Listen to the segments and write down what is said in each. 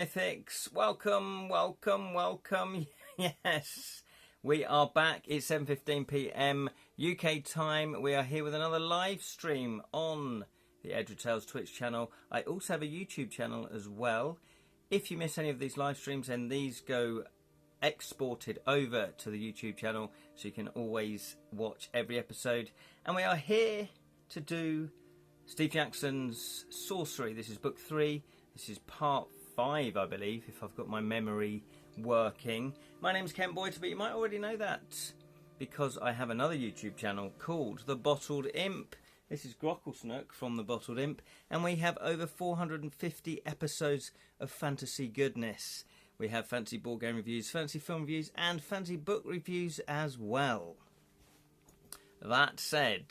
Mythics, welcome. Yes, we are back. It's 7:15 p.m. UK time. We are here with another live stream on the Edra Tales Twitch channel. I also have a YouTube channel as well. If you miss any of these live streams, then these go exported over to the YouTube channel, so you can always watch every episode. And we are here to do Steve Jackson's Sorcery. This is book 3. This is part 5, I believe, if I've got my memory working. My name's Ken Boyd, but you might already know that because I have another YouTube channel called The Bottled Imp. This is Grocklesnook from The Bottled Imp, and we have over 450 episodes of fantasy goodness. We have fantasy board game reviews, fantasy film reviews, and fantasy book reviews as well. That said,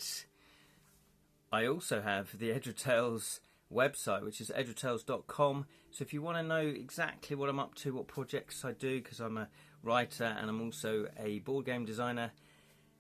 I also have the Edra Tales website, which is edratales.com. So if you want to know exactly what I'm up to, what projects I do, because I'm a writer and I'm also a board game designer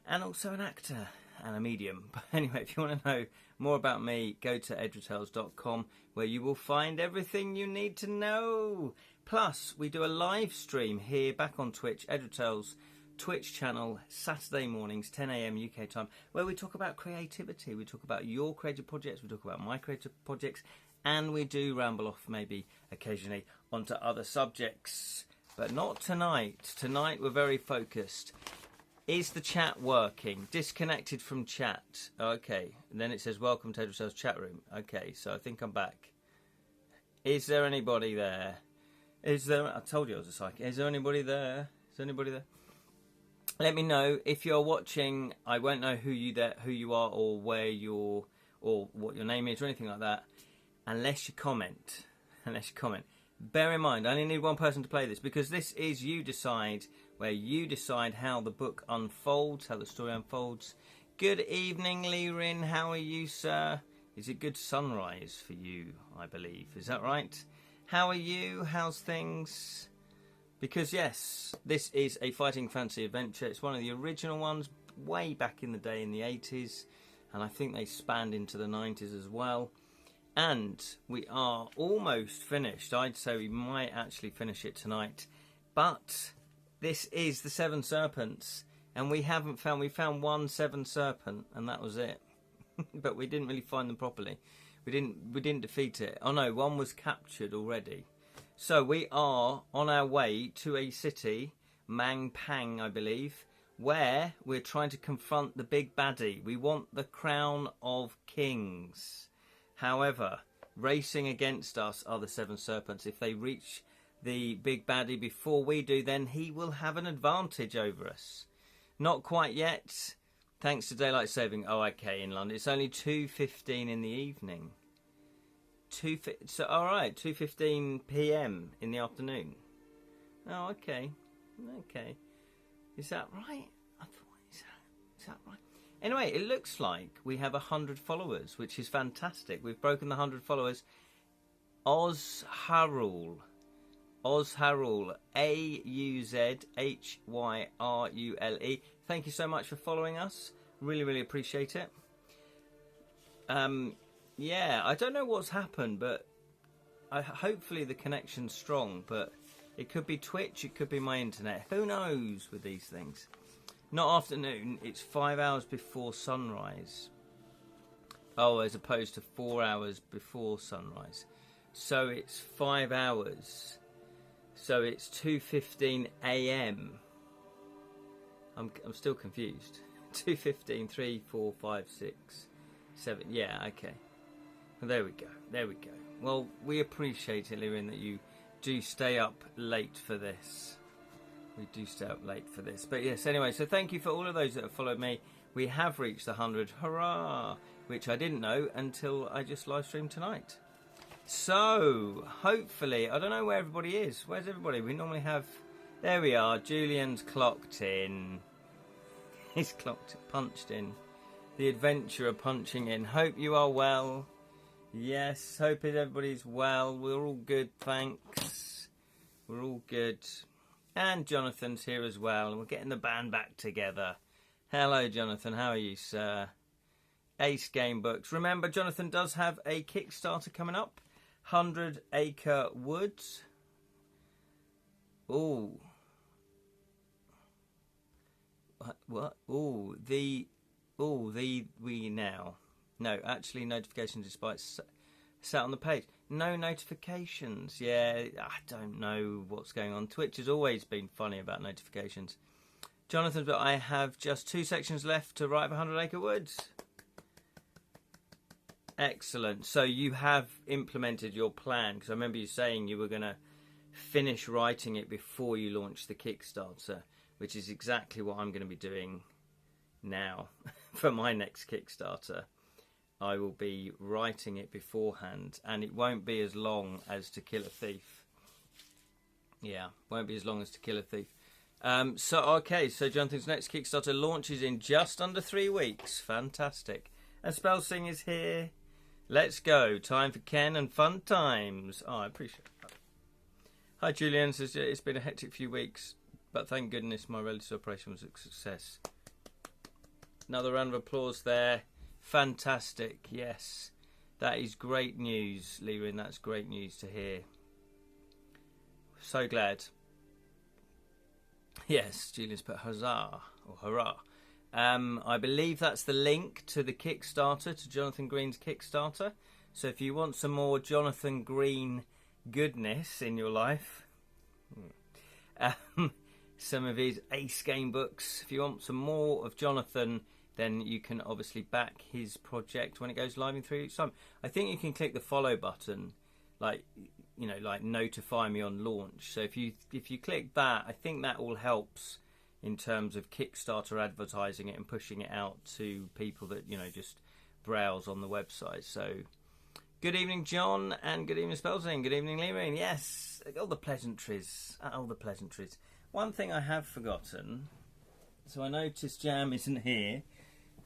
and also an actor and a medium. But anyway, if you want to know more about me, go to edratales.com, where you will find everything you need to know. Plus, we do a live stream here back on Twitch, Edra Tales Twitch channel, Saturday mornings, 10 a.m. UK time, where we talk about creativity. We talk about your creative projects, we talk about my creative projects, and we do ramble off maybe occasionally onto other subjects. But not tonight. Tonight we're very focused. Is the chat working? Disconnected from chat. Okay. And then it says, welcome to Edra Tales chat room. Okay, so I think I'm back. Is there anybody there? Is there... I told you I was a psychic. Is there anybody there? Is there anybody there? Let me know if you're watching. I won't know who you are, or where you're, or what your name is, or anything like that, unless you comment. Bear in mind, I only need one person to play this, because this is you decide, where you decide how the book unfolds, how the story unfolds. Good evening, Lirin. How are you, sir? Is it good sunrise for you? I believe. Is that right? How are you? How's things? Because yes, this is a fighting fantasy adventure. It's one of the original ones way back in the day in the 80s. And I think they spanned into the 90s as well. And we are almost finished. I'd say we might actually finish it tonight. But this is the Seven Serpents. And we found one Seven Serpent, and that was it. But we didn't really find them properly. We didn't defeat it. Oh no, one was captured already. So we are on our way to a city, Mampang, I believe, where we're trying to confront the big baddie. We want the crown of kings. However, racing against us are the Seven Serpents. If they reach the big baddie before we do, then he will have an advantage over us. Not quite yet, thanks to daylight saving. Oh, okay, in London. It's only 2:15 in the evening. So all right, 2:15 p.m. in the afternoon. Oh, okay. Is that right? I thought, is that right? Anyway, it looks like we have 100 followers, which is fantastic. We've broken the 100 followers. Ozharul, Aushyrule. Thank you so much for following us. Really appreciate it. Yeah, I don't know what's happened, but hopefully the connection's strong, but it could be Twitch, it could be my internet. Who knows with these things? Not afternoon, it's 5 hours before sunrise. Oh, as opposed to 4 hours before sunrise. So it's 5 hours. So it's 2:15 a.m. I'm still confused. 2:15, 3, 4, 5, 6, 7. Yeah, okay. There we go. Well, we appreciate it, Lirin, that you do stay up late for this. We do stay up late for this. But yes, anyway, so thank you for all of those that have followed me. We have reached the 100. Hurrah! Which I didn't know until I just live streamed tonight. So, hopefully, I don't know where everybody is. Where's everybody? We normally have... There we are. Julian's clocked in. He's punched in. The adventurer punching in. Hope you are well. Yes, hope everybody's well. We're all good, thanks. We're all good. And Jonathan's here as well, and we're getting the band back together. Hello, Jonathan. How are you, sir? Ace Gamebooks. Remember, Jonathan does have a Kickstarter coming up. 100 Acre Woods. Oh. What? Oh, we now. No, actually, notifications despite sat on the page. No notifications. Yeah, I don't know what's going on. Twitch has always been funny about notifications. Jonathan, but I have just 2 sections left to write 100 Acre Woods. Excellent. So you have implemented your plan, because I remember you saying you were going to finish writing it before you launch the Kickstarter, which is exactly what I'm going to be doing now for my next Kickstarter. I will be writing it beforehand, and it won't be as long as To Kill a Thief. Yeah, won't be as long as To Kill a Thief. So Jonathan's next Kickstarter launches in just under 3 weeks. Fantastic. And Spellsing is here. Let's go. Time for Ken and fun times. Oh, I appreciate that. Hi, Julian. Says it's been a hectic few weeks, but thank goodness my relative operation was a success. Another round of applause there. Fantastic. Yes, that is great news, Lerin. That's great news to hear. So glad. Yes, Julian's put huzzah or hurrah. I believe that's the link to the Kickstarter, to Jonathan Green's Kickstarter. So if you want some more Jonathan Green goodness in your life, some of his ace game books, if you want some more of Jonathan, then you can obviously back his project when it goes live in 3 weeks' time. I think you can click the follow button, like notify me on launch. So if you click that, I think that all helps in terms of Kickstarter advertising it and pushing it out to people that just browse on the website. So good evening, John, and good evening, Spellsing. Good evening, Lerin. Yes, all the pleasantries. One thing I have forgotten. So I noticed Jam isn't here.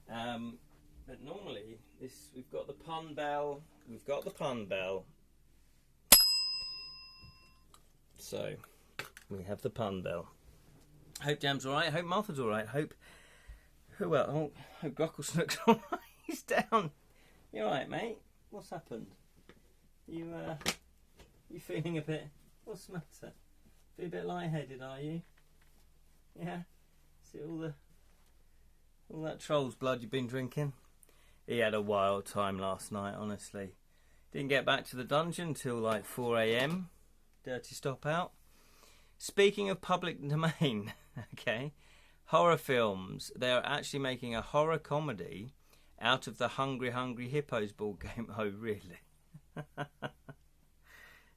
But normally we've got the pun bell. So we have the pun bell. Hope Jam's alright. Hope Martha's alright. Hope Grocklesnook's alright. He's down. You alright, mate? What's happened? You feeling a bit? What's the matter? Feel a bit lightheaded, are you? Yeah. See all that troll's blood you've been drinking? He had a wild time last night, honestly. Didn't get back to the dungeon till like 4 AM. Dirty stop out. Speaking of public domain, okay, horror films. They are actually making a horror comedy out of the Hungry Hungry Hippos board game. Oh, really?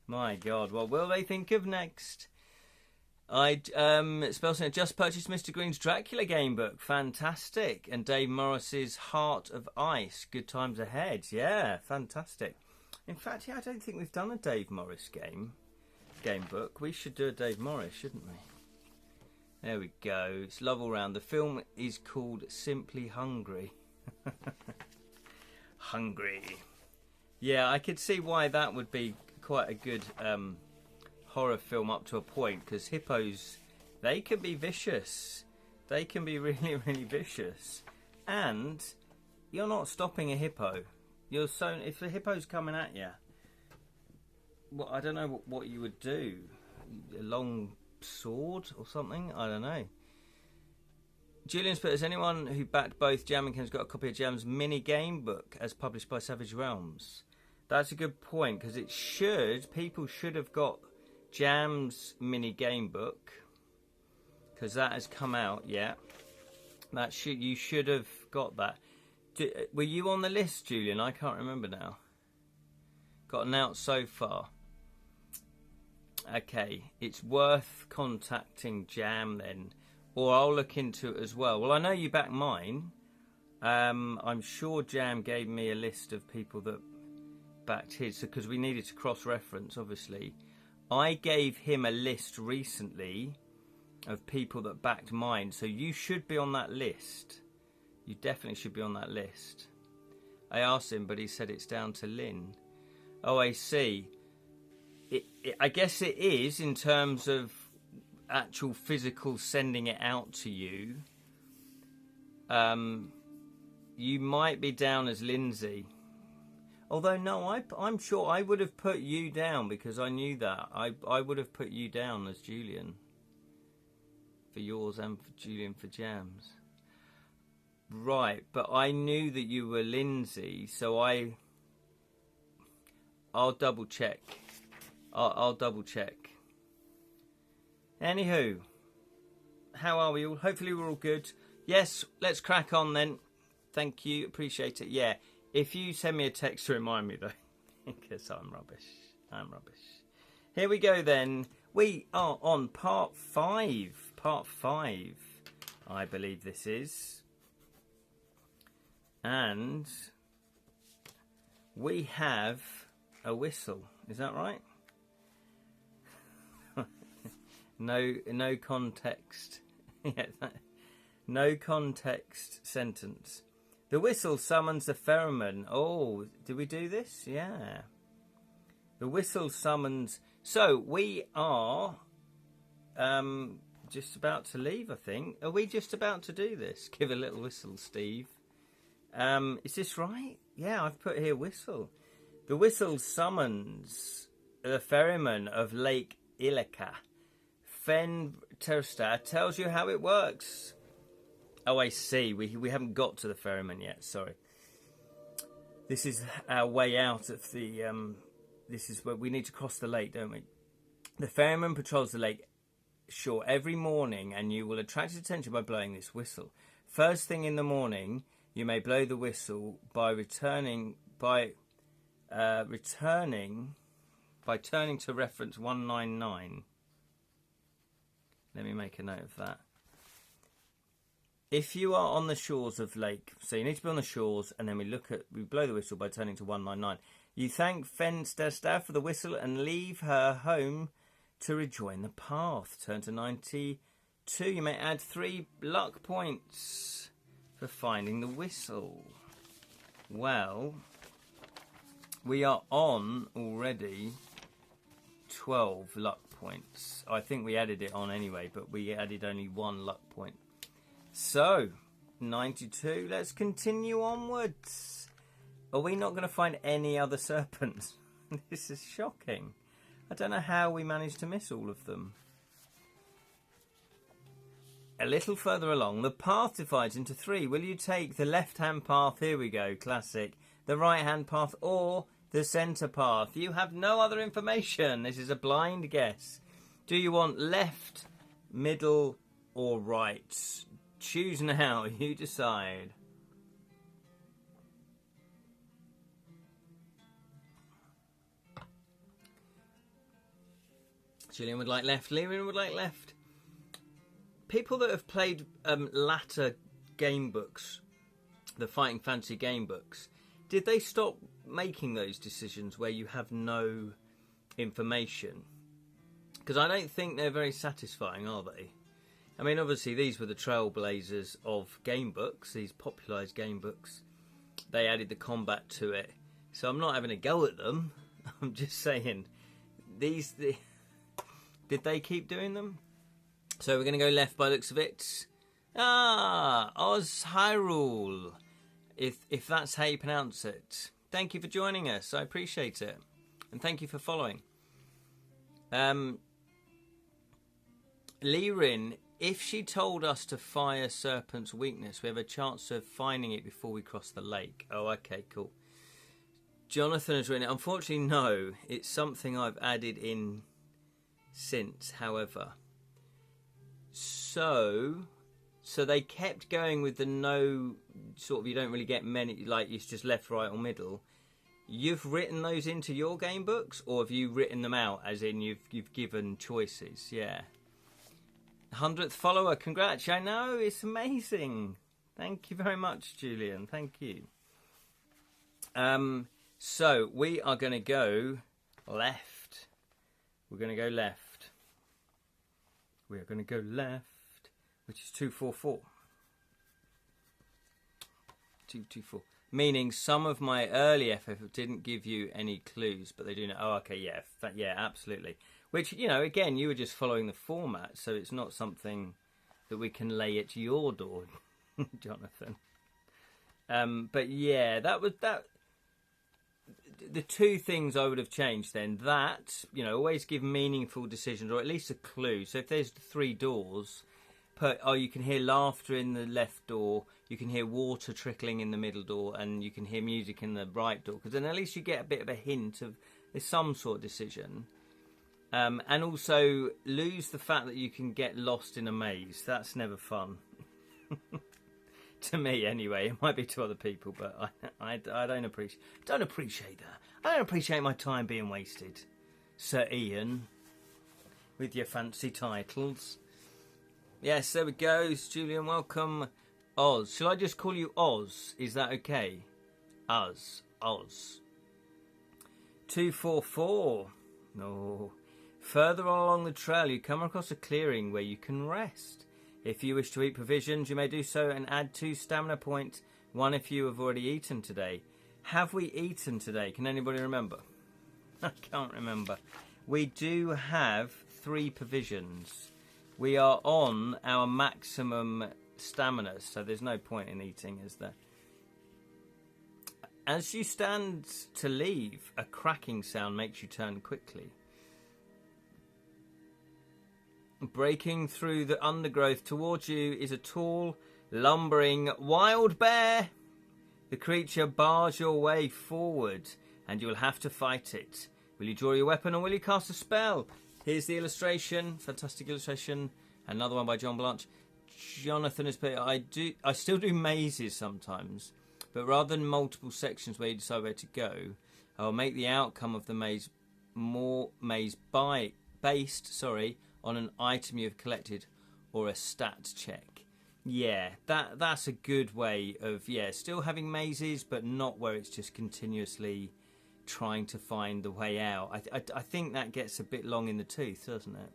My God, what will they think of next? Spellsing just purchased Mr. Green's Dracula game book. Fantastic. And Dave Morris's Heart of Ice. Good times ahead. Yeah, fantastic. In fact, I don't think we've done a Dave Morris game book. We should do a Dave Morris, shouldn't we? There we go. It's love all round. The film is called Simply Hungry. Hungry. Yeah, I could see why that would be quite a good horror film up to a point, because hippos, they can be vicious. They can be really, really vicious. And you're not stopping a hippo. If the hippo's coming at you, well, I don't know what you would do. A long sword or something? I don't know. Julian's put, has anyone who backed both Jam and Ken's got a copy of Jam's mini game book as published by Savage Realms? That's a good point, because people should have got Jam's mini game book, because that has come out. Yeah, you should have got that. Were you on the list, Julian? I can't remember now. Got announced so far. Okay, it's worth contacting Jam then, or I'll look into it as well. Well, I know you backed mine. I'm sure Jam gave me a list of people that backed his, because we needed to cross-reference, obviously. I gave him a list recently of people that backed mine, so you should be on that list. You definitely should be on that list. I asked him, but he said it's down to Lynn. Oh, I see. I guess it is, in terms of actual physical sending it out to you. You might be down as Lindsay. Although, no, I'm sure I would have put you down because I knew that. I would have put you down as Julian for yours and for Julian for Jams. Right, but I knew that you were Lindsay, so I'll double check. I'll double check. Anywho, how are we all? Hopefully we're all good. Yes, let's crack on then. Thank you, appreciate it. Yeah, if you send me a text to remind me though, because I'm rubbish. I'm rubbish. Here we go then. We are on part 5. Part 5, I believe this is. And we have a whistle. Is that right? No context. Yeah, no context sentence. The whistle summons the pheromone. Oh, did we do this? Yeah. The whistle summons. So we are just about to leave, I think. Are we just about to do this? Give a little whistle, Steve. Is this right? Yeah, I've put here whistle. The whistle summons the pheromone of Lake Ilika. Fentersta tells you how it works. Oh, I see. We haven't got to the pheromone yet. Sorry. This is our way out of the. This is where we need to cross the lake, don't we? The pheromone patrols the lake shore every morning, and you will attract its attention by blowing this whistle. First thing in the morning, you may blow the whistle by turning to reference 199. Let me make a note of that. If you are on the shores of lake, so you need to be on the shores, and then we blow the whistle by turning to 199. You thank Fensterstaff for the whistle and leave her home to rejoin the path. Turn to 92. You may add 3 luck points for finding the whistle. Well, we are on already 12 luck points. I think we added it on anyway, but we added only 1 luck point. So, 92. Let's continue onwards. Are we not going to find any other serpents? This is shocking. I don't know how we managed to miss all of them. A little further along, the path divides into 3. Will you take the left-hand path? Here we go, classic. The right-hand path or the centre path? You have no other information. This is a blind guess. Do you want left, middle, or right? Choose now. You decide. Gillian would like left. Leon would like left. People that have played latter game books, the Fighting Fantasy game books, did they stop making those decisions where you have no information? Because I don't think they're very satisfying, are they? I mean, obviously, these were the trailblazers of game books, these popularised game books. They added the combat to it. So I'm not having a go at them. I'm just saying, did they keep doing them? So we're going to go left by the looks of it. Oz Hyrule, if that's how you pronounce it. Thank you for joining us. I appreciate it. And thank you for following. Lirin, if she told us to fire Serpent's weakness, we have a chance of finding it before we cross the lake. Oh, okay, cool. Jonathan has written it. Unfortunately, no. It's something I've added in since, however. So they kept going with the no, sort of, you don't really get many, like it's just left, right or middle. You've written those into your game books, or have you written them out, as in you've given choices? Yeah. 100th follower, congrats. I know, it's amazing. Thank you very much, Julian. Thank you. So we are going to go left. We're going to go left. We are going to go left, which is 244. 224. Meaning some of my early FF didn't give you any clues, but they do now. Oh, okay, yeah. Yeah, absolutely. Which, you know, again, you were just following the format, so it's not something that we can lay at your door, Jonathan. But yeah, that was that. the two things I would have changed then, that, you know, always give meaningful decisions, or at least a clue. So if there's 3 doors, you can hear laughter in the left door, you can hear water trickling in the middle door, and you can hear music in the right door, because then at least you get a bit of a hint of there's some sort of decision. And also lose the fact that you can get lost in a maze. That's never fun. To me, anyway. It might be to other people, but I don't appreciate that. I don't appreciate my time being wasted, Sir Ian, with your fancy titles. Yes, there we go. Julian, welcome. Oz. Shall I just call you Oz? Is that okay? Oz. 244. No. Further along the trail, you come across a clearing where you can rest. If you wish to eat provisions, you may do so and add 2 stamina points, 1 if you have already eaten today. Have we eaten today? Can anybody remember? I can't remember. We do have 3 provisions. We are on our maximum stamina, so there's no point in eating, is there? As you stand to leave, a cracking sound makes you turn quickly. Breaking through the undergrowth towards you is a tall, lumbering wild bear. The creature bars your way forward, and you'll have to fight it. Will you draw your weapon, or will you cast a spell? Here's the illustration. Fantastic illustration. Another one by John Blanche. Jonathan has put, I still do mazes sometimes, but rather than multiple sections where you decide where to go, I'll make the outcome of the maze more based on an item you have collected or a stat check. Yeah, that's a good way of, still having mazes, but not where it's just continuously trying to find the way out. I think that gets a bit long in the tooth, doesn't it?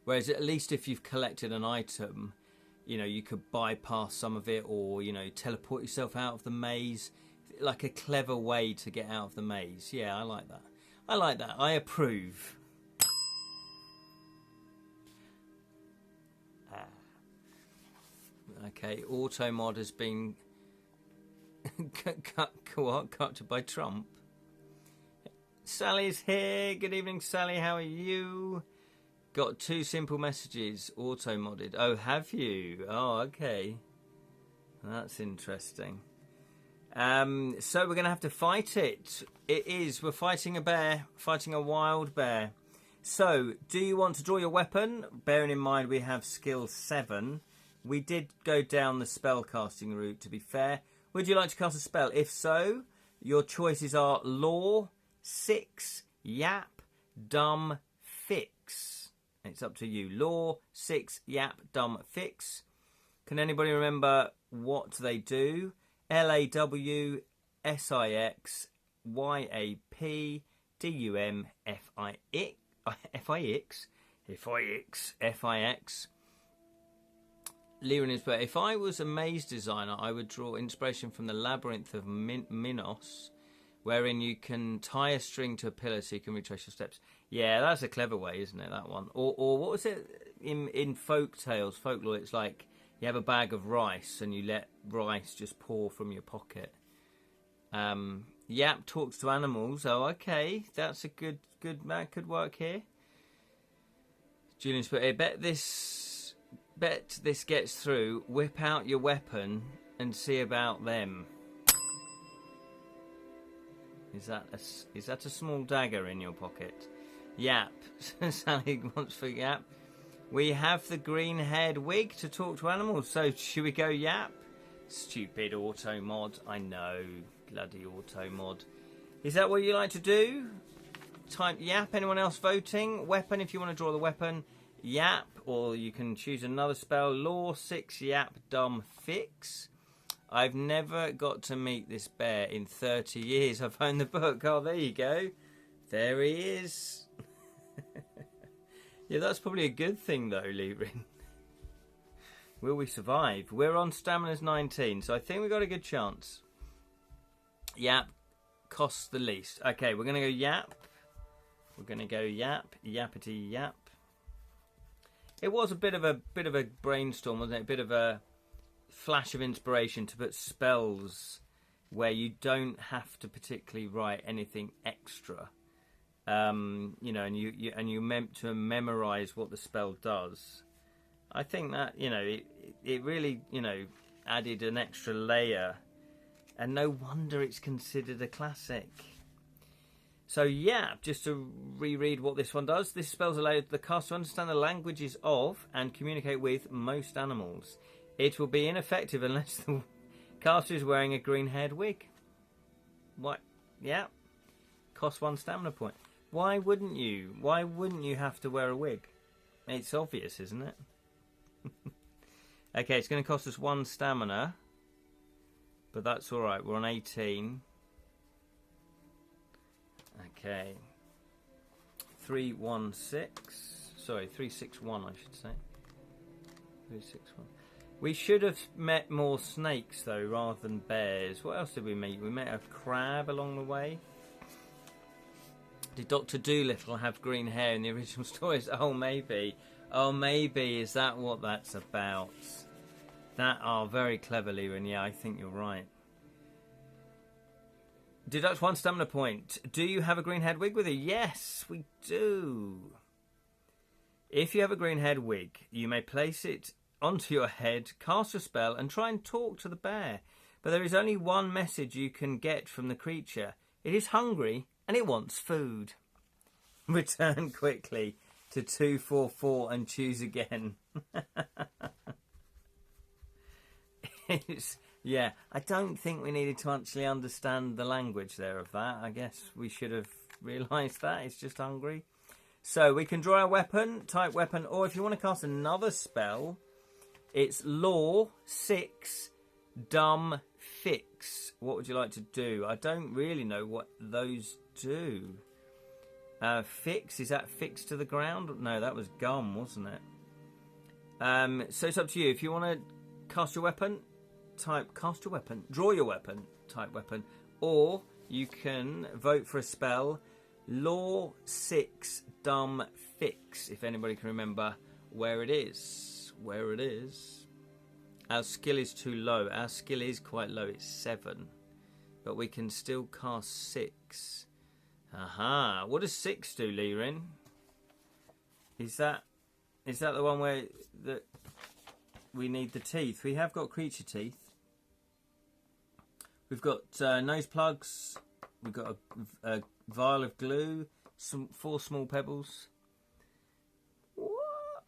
Whereas at least if you've collected an item, you know, you could bypass some of it, or, you know, teleport yourself out of the maze. Like a clever way to get out of the maze. Yeah, I like that. I approve. Okay, auto mod has been cut by Trump. Sally's here. Good evening, Sally. How are you? Got 2 simple messages auto modded. Oh, have you? Oh, okay. That's interesting. So we're going to have to fight it. We're fighting a bear, fighting a wild bear. So, do you want to draw your weapon? Bearing in mind we have skill 7. We did go down the spell casting route, to be fair. Would you like to cast a spell? If so, your choices are Law, 6, Yap, Dumb, Fix. It's up to you. Law, 6, Yap, Dumb, Fix. Can anybody remember what they do? LAW, SIX, YAP, DUM, FIX. Liran is, but if I was a maze designer, I would draw inspiration from the Labyrinth of Minos, wherein you can tie a string to a pillar so you can retrace your steps. Yeah, that's a clever way, isn't it, that one? Or what was it in folklore? It's like you have a bag of rice and you let rice just pour from your pocket. Yap talks to animals. Oh, okay, that's a good that could work here. Julian's put, I bet this gets through. Whip out your weapon and see about them. Is that a small dagger in your pocket? Yap. Sally wants for Yap. We have the green-haired wig to talk to animals, so should we go Yap? Stupid auto mod. I know. Bloody auto mod. Is that what you like to do? Type Yap. Anyone else voting? Weapon, if you want to draw the weapon. Yap, or you can choose another spell. Law, 6, Yap, Dumb, Fix. I've never got to meet this bear in 30 years. I've owned the book. Oh, there you go. There he is. Yeah, that's probably a good thing, though, Lirin. Will we survive? We're on stamina's 19, so I think we've got a good chance. Yap costs the least. Okay, we're going to go Yap. We're going to go Yap. Yappity Yap. It was a bit of a brainstorm, wasn't it? A bit of a flash of inspiration to put spells where you don't have to particularly write anything extra. You know, and you're meant to memorize what the spell does. I think that, you know, it really, you know, added an extra layer, and no wonder it's considered a classic. So yeah, just to reread what this one does. This spell allows the caster to understand the languages of and communicate with most animals. It will be ineffective unless the caster is wearing a green-haired wig. What? Yeah. Costs 1 stamina point. Why wouldn't you? Why wouldn't you have to wear a wig? It's obvious, isn't it? Okay, it's going to cost us 1 stamina. But that's alright, we're on 18. Okay. 316. Sorry, 361 I should say. 361. We should have met more snakes though, rather than bears. What else did we meet? We met a crab along the way. Did Dr. Dolittle have green hair in the original stories? Oh, maybe. Oh, maybe. Is that what that's about? That are very clever, Liren. Yeah, I think you're right. Deduct 1 stamina point. Do you have a green-haired wig with you? Yes, we do. If you have a green-haired wig, you may place it onto your head, cast a spell, and try and talk to the bear. But there is only one message you can get from the creature. It is hungry, and it wants food. Return quickly to 244 and choose again. Yeah, I don't think we needed to actually understand the language there of that. I guess we should have realised that. It's just hungry. So we can draw a weapon, type weapon, or if you want to cast another spell, it's Law 6 Dumb Fix. What would you like to do? I don't really know what those do. Fix, is that fixed to the ground? No, that was gum, wasn't it? So it's up to you. If you want to cast your weapon, type cast your weapon. Draw your weapon, type weapon. Or you can vote for a spell, Law 6 Dumb Fix, if anybody can remember where it is. Where it is. Our skill is too low. Our skill is quite low. It's 7. But we can still cast 6. Aha. What does 6 do, Liren? Is that the one where we need the teeth? We have got creature teeth. We've got nose plugs. We've got a vial of glue. 4 small pebbles. What?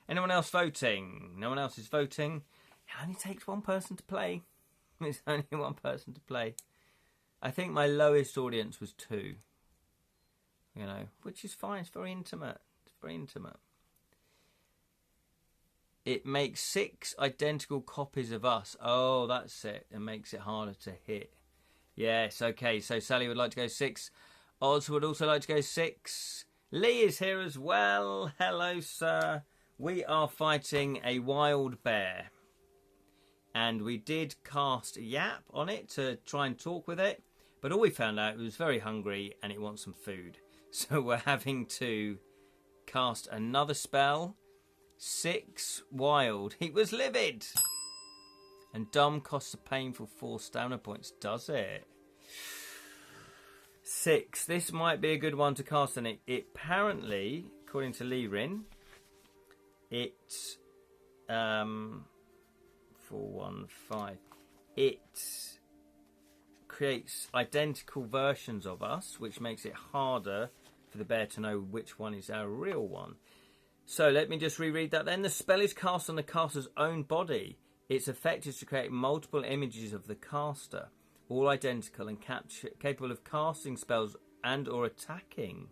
Anyone else voting? No one else is voting. It only takes one person to play. It's only one person to play. I think my lowest audience was 2. You know, which is fine. It's very intimate. It's very intimate. It makes 6 identical copies of us. Oh, that's it. It makes it harder to hit. Yes, okay. So Sally would like to go 6. Oz would also like to go 6. Lee is here as well. Hello, sir. We are fighting a wild bear. And we did cast Yap on it to try and talk with it. But all we found out, it was very hungry and it wants some food. So we're having to cast another spell. 6 wild. He was livid. And dumb costs a painful 4 stamina points, does it? 6. This might be a good one to cast on it. It apparently, according to Liren, it 415. It creates identical versions of us, which makes it harder for the bear to know which one is our real one. So let me just reread that then. The spell is cast on the caster's own body. Its effect is to create multiple images of the caster, all identical and capable of casting spells and or attacking.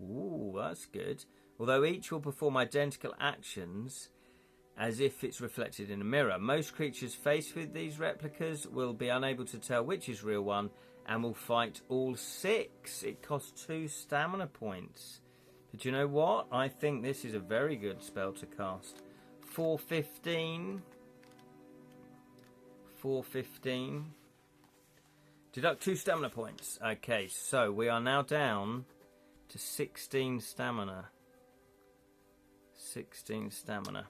Ooh, that's good. Although each will perform identical actions as if it's reflected in a mirror. Most creatures faced with these replicas will be unable to tell which is real one and will fight all 6. It costs 2 stamina points. But you know what? I think this is a very good spell to cast. 415. 415. Deduct 2 stamina points. Okay, so we are now down to 16 stamina. 16 stamina.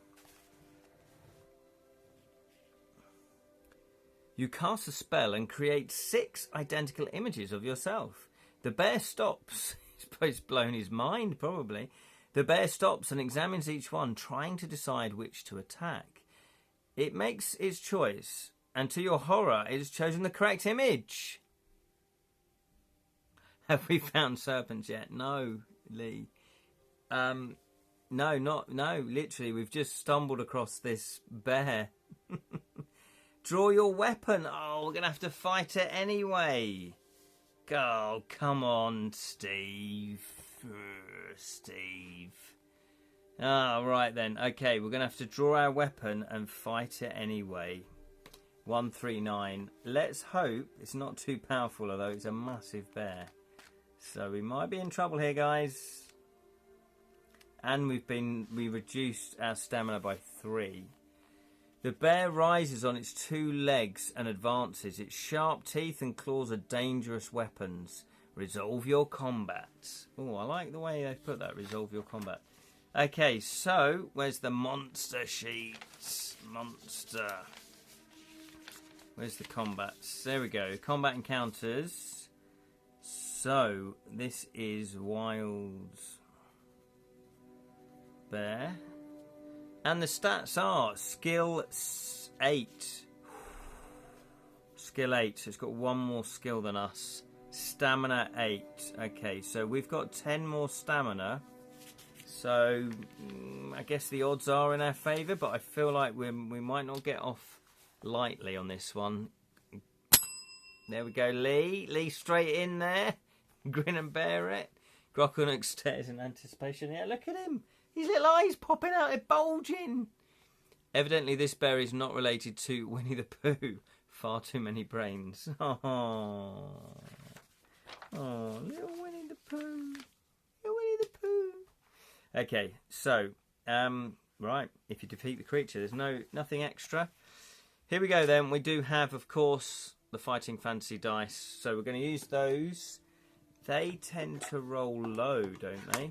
You cast a spell and create 6 identical images of yourself. The bear stops. He's blown his mind, probably. The bear stops and examines each one, trying to decide which to attack. It makes its choice, and to your horror, it has chosen the correct image. Have we found serpents yet? No, Lee. No, literally, we've just stumbled across this bear. Draw your weapon. Oh, we're going to have to fight it anyway. Oh, come on, Steve. Steve. Ah, right then. Okay, we're going to have to draw our weapon and fight it anyway. 139. Let's hope it's not too powerful, although it's a massive bear. So we might be in trouble here, guys. And we reduced our stamina by 3. The bear rises on its 2 legs and advances. Its sharp teeth and claws are dangerous weapons. Resolve your combat. Oh, I like the way they put that. Resolve your combat. Okay, so where's the monster sheets? Monster. Where's the combats? There we go. Combat encounters. So this is wild bear. And the stats are skill 8. Skill 8. So it's got 1 more skill than us. Stamina 8. Okay, so we've got 10 more stamina. So I guess the odds are in our favour, but I feel like we might not get off lightly on this one. There we go, Lee. Lee straight in there. Grin and bear it. Grokkunuk stares in anticipation. Yeah, look at him. His little eyes popping out, they're bulging. Evidently, this bear is not related to Winnie the Pooh. Far too many brains. Oh, little Winnie the Pooh. Little Winnie the Pooh. Okay, so, right, if you defeat the creature, there's nothing extra. Here we go then. We do have, of course, the Fighting Fantasy dice. So we're going to use those. They tend to roll low, don't they?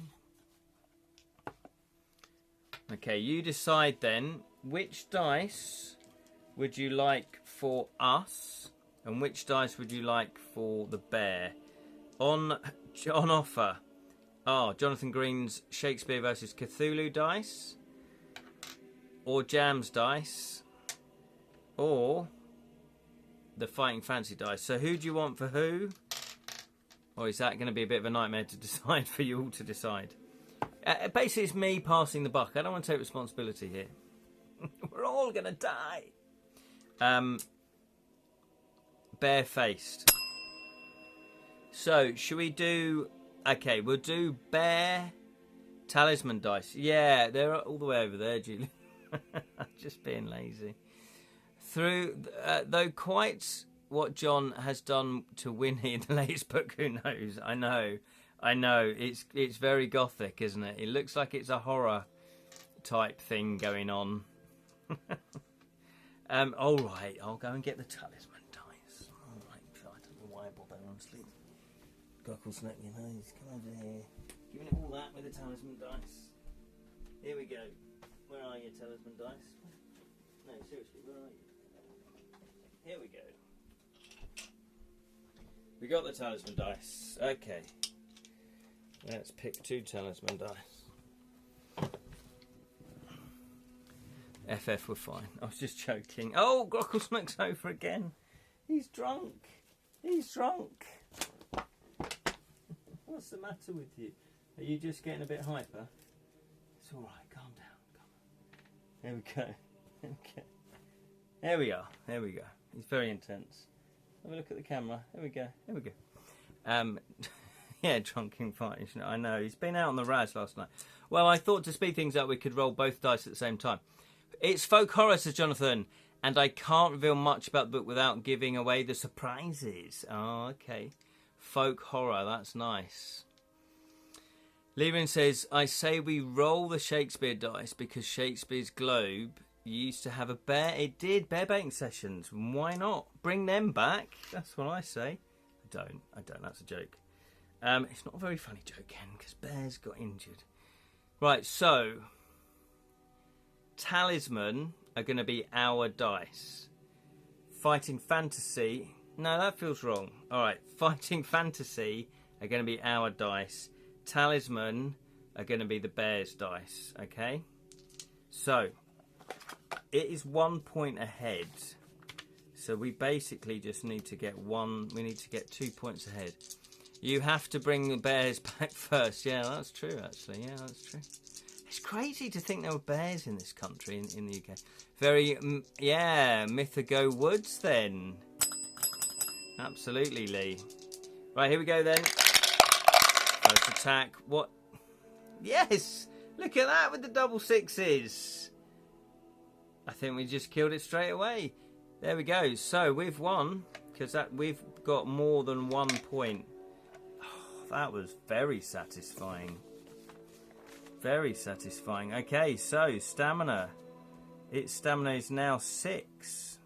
Okay, you decide then, which dice would you like for us and which dice would you like for the bear? On offer are Jonathan Green's Shakespeare versus Cthulhu dice, or Jam's dice, or the Fighting Fantasy dice. So who do you want for who? Or is that going to be a bit of a nightmare to decide for you all to decide? Basically, it's me passing the buck. I don't want to take responsibility here. We're all going to die. Bare-faced. So, should we do... Okay, we'll do bear talisman dice. Yeah, they're all the way over there, Julie. Just being lazy. Though quite what John has done to Winnie in the latest book, who knows? I know. It's very gothic, isn't it? It looks like it's a horror type thing going on. All right, I'll go and get the talisman dice. All right, I don't know why I bought that, honestly. Gockle snap your nose. Come over here. Giving it all that with the talisman dice. Here we go. Where are you, talisman dice? No, seriously, where are you? Here we go. We got the talisman dice. Okay. Let's pick 2 talisman dice. FF were fine. I was just joking. Oh, Grocklesmack's over again. He's drunk. He's drunk. What's the matter with you? Are you just getting a bit hyper? It's all right. Calm down. There we go. Okay. There we are. There we go. He's very intense. Have a look at the camera. There we go. There we go. Yeah, drunken fight. I know. He's been out on the Raz last night. Well, I thought to speed things up, we could roll both dice at the same time. It's folk horror, says Jonathan, and I can't reveal much about the book without giving away the surprises. Oh, okay. Folk horror, that's nice. Levin says, I say we roll the Shakespeare dice because Shakespeare's Globe used to have a bear. It did, bear baiting sessions. Why not? Bring them back. That's what I say. I don't. That's a joke. It's not a very funny joke, Ken, because bears got injured. Right, so talisman are going to be our dice. Fighting Fantasy. No, that feels wrong. All right, Fighting Fantasy are going to be our dice. Talisman are going to be the bear's dice. Okay. So it is 1 point ahead. So we basically just need to get we need to get 2 points ahead. You have to bring the bears back first. Yeah, that's true, actually. Yeah, that's true. It's crazy to think there were bears in this country, in the UK. Very, yeah, Mythigo Woods then. Absolutely, Lee. Right, here we go then. First attack. What? Yes! Look at that with the double sixes. I think we just killed it straight away. There we go. So we've won because we've got more than 1 point. Oh, that was very satisfying. Very satisfying. Okay, so stamina. Its stamina is now 6.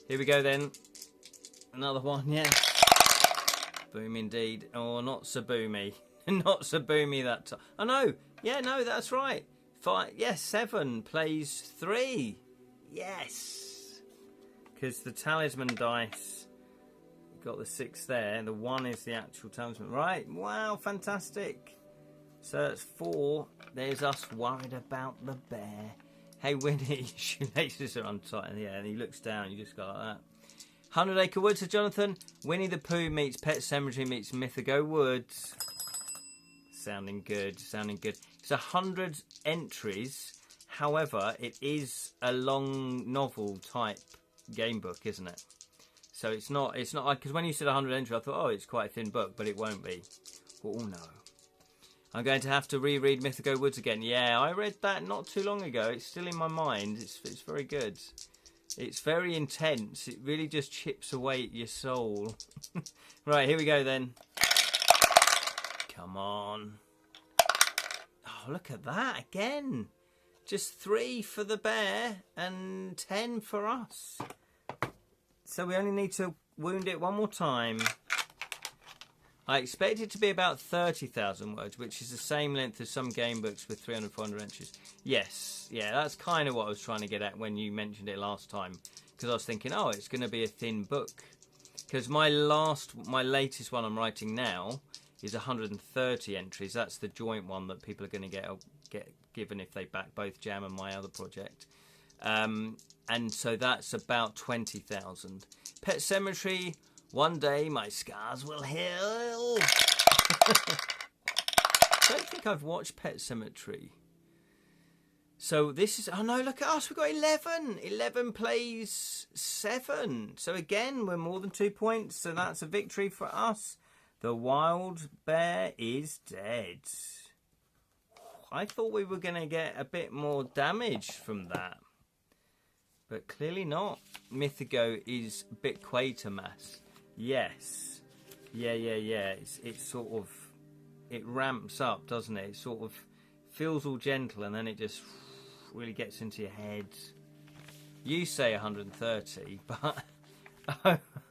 Here we go then. Another one, yeah. Boom indeed. Oh, not so boomy. Not so boomy that time. Oh no. Yeah, no, that's right. 5. Yes, 7 plays 3. Yes. Because the talisman dice got the 6 there. The 1 is the actual talisman. Right. Wow, fantastic. So that's 4. There's us worried about the bear. Hey, Winnie, shoelaces are untight. Yeah, and he looks down. You just go like that. 100 Acre Woods, says Jonathan. Winnie the Pooh meets Pet Cemetery meets Mythigo Woods. Sounding good, sounding good. It's 100 entries. However, it is a long novel type game book, isn't it? So it's not because when you said 100 entries, I thought, oh, it's quite a thin book, but it won't be. Oh no. I'm going to have to reread Mythigo Woods again. Yeah, I read that not too long ago. It's still in my mind. It's very good. It's very intense. It really just chips away at your soul. Right, here we go then. Come on. Oh, look at that again. Just 3 for the bear and 10 for us. So we only need to wound it one more time. I expect it to be about 30,000 words, which is the same length as some game books with 300, 400 entries. Yes, yeah, that's kind of what I was trying to get at when you mentioned it last time. Because I was thinking, oh, it's going to be a thin book. Because my latest one I'm writing now is 130 entries. That's the joint one that people are going to get given if they back both Jam and my other project. And so that's about 20,000. Pet Cemetery... One day my scars will heal. I don't think I've watched Pet Cemetery. So this is... Oh no, look at us. We've got 11. 11 plays 7. So again, we're more than 2 points. So that's a victory for us. The wild bear is dead. I thought we were going to get a bit more damage from that. But clearly not. Mythigo is Bitquatermass. Yes. Yeah. It's sort of... It ramps up, doesn't it? It sort of feels all gentle and then it just really gets into your head. You say 130, but...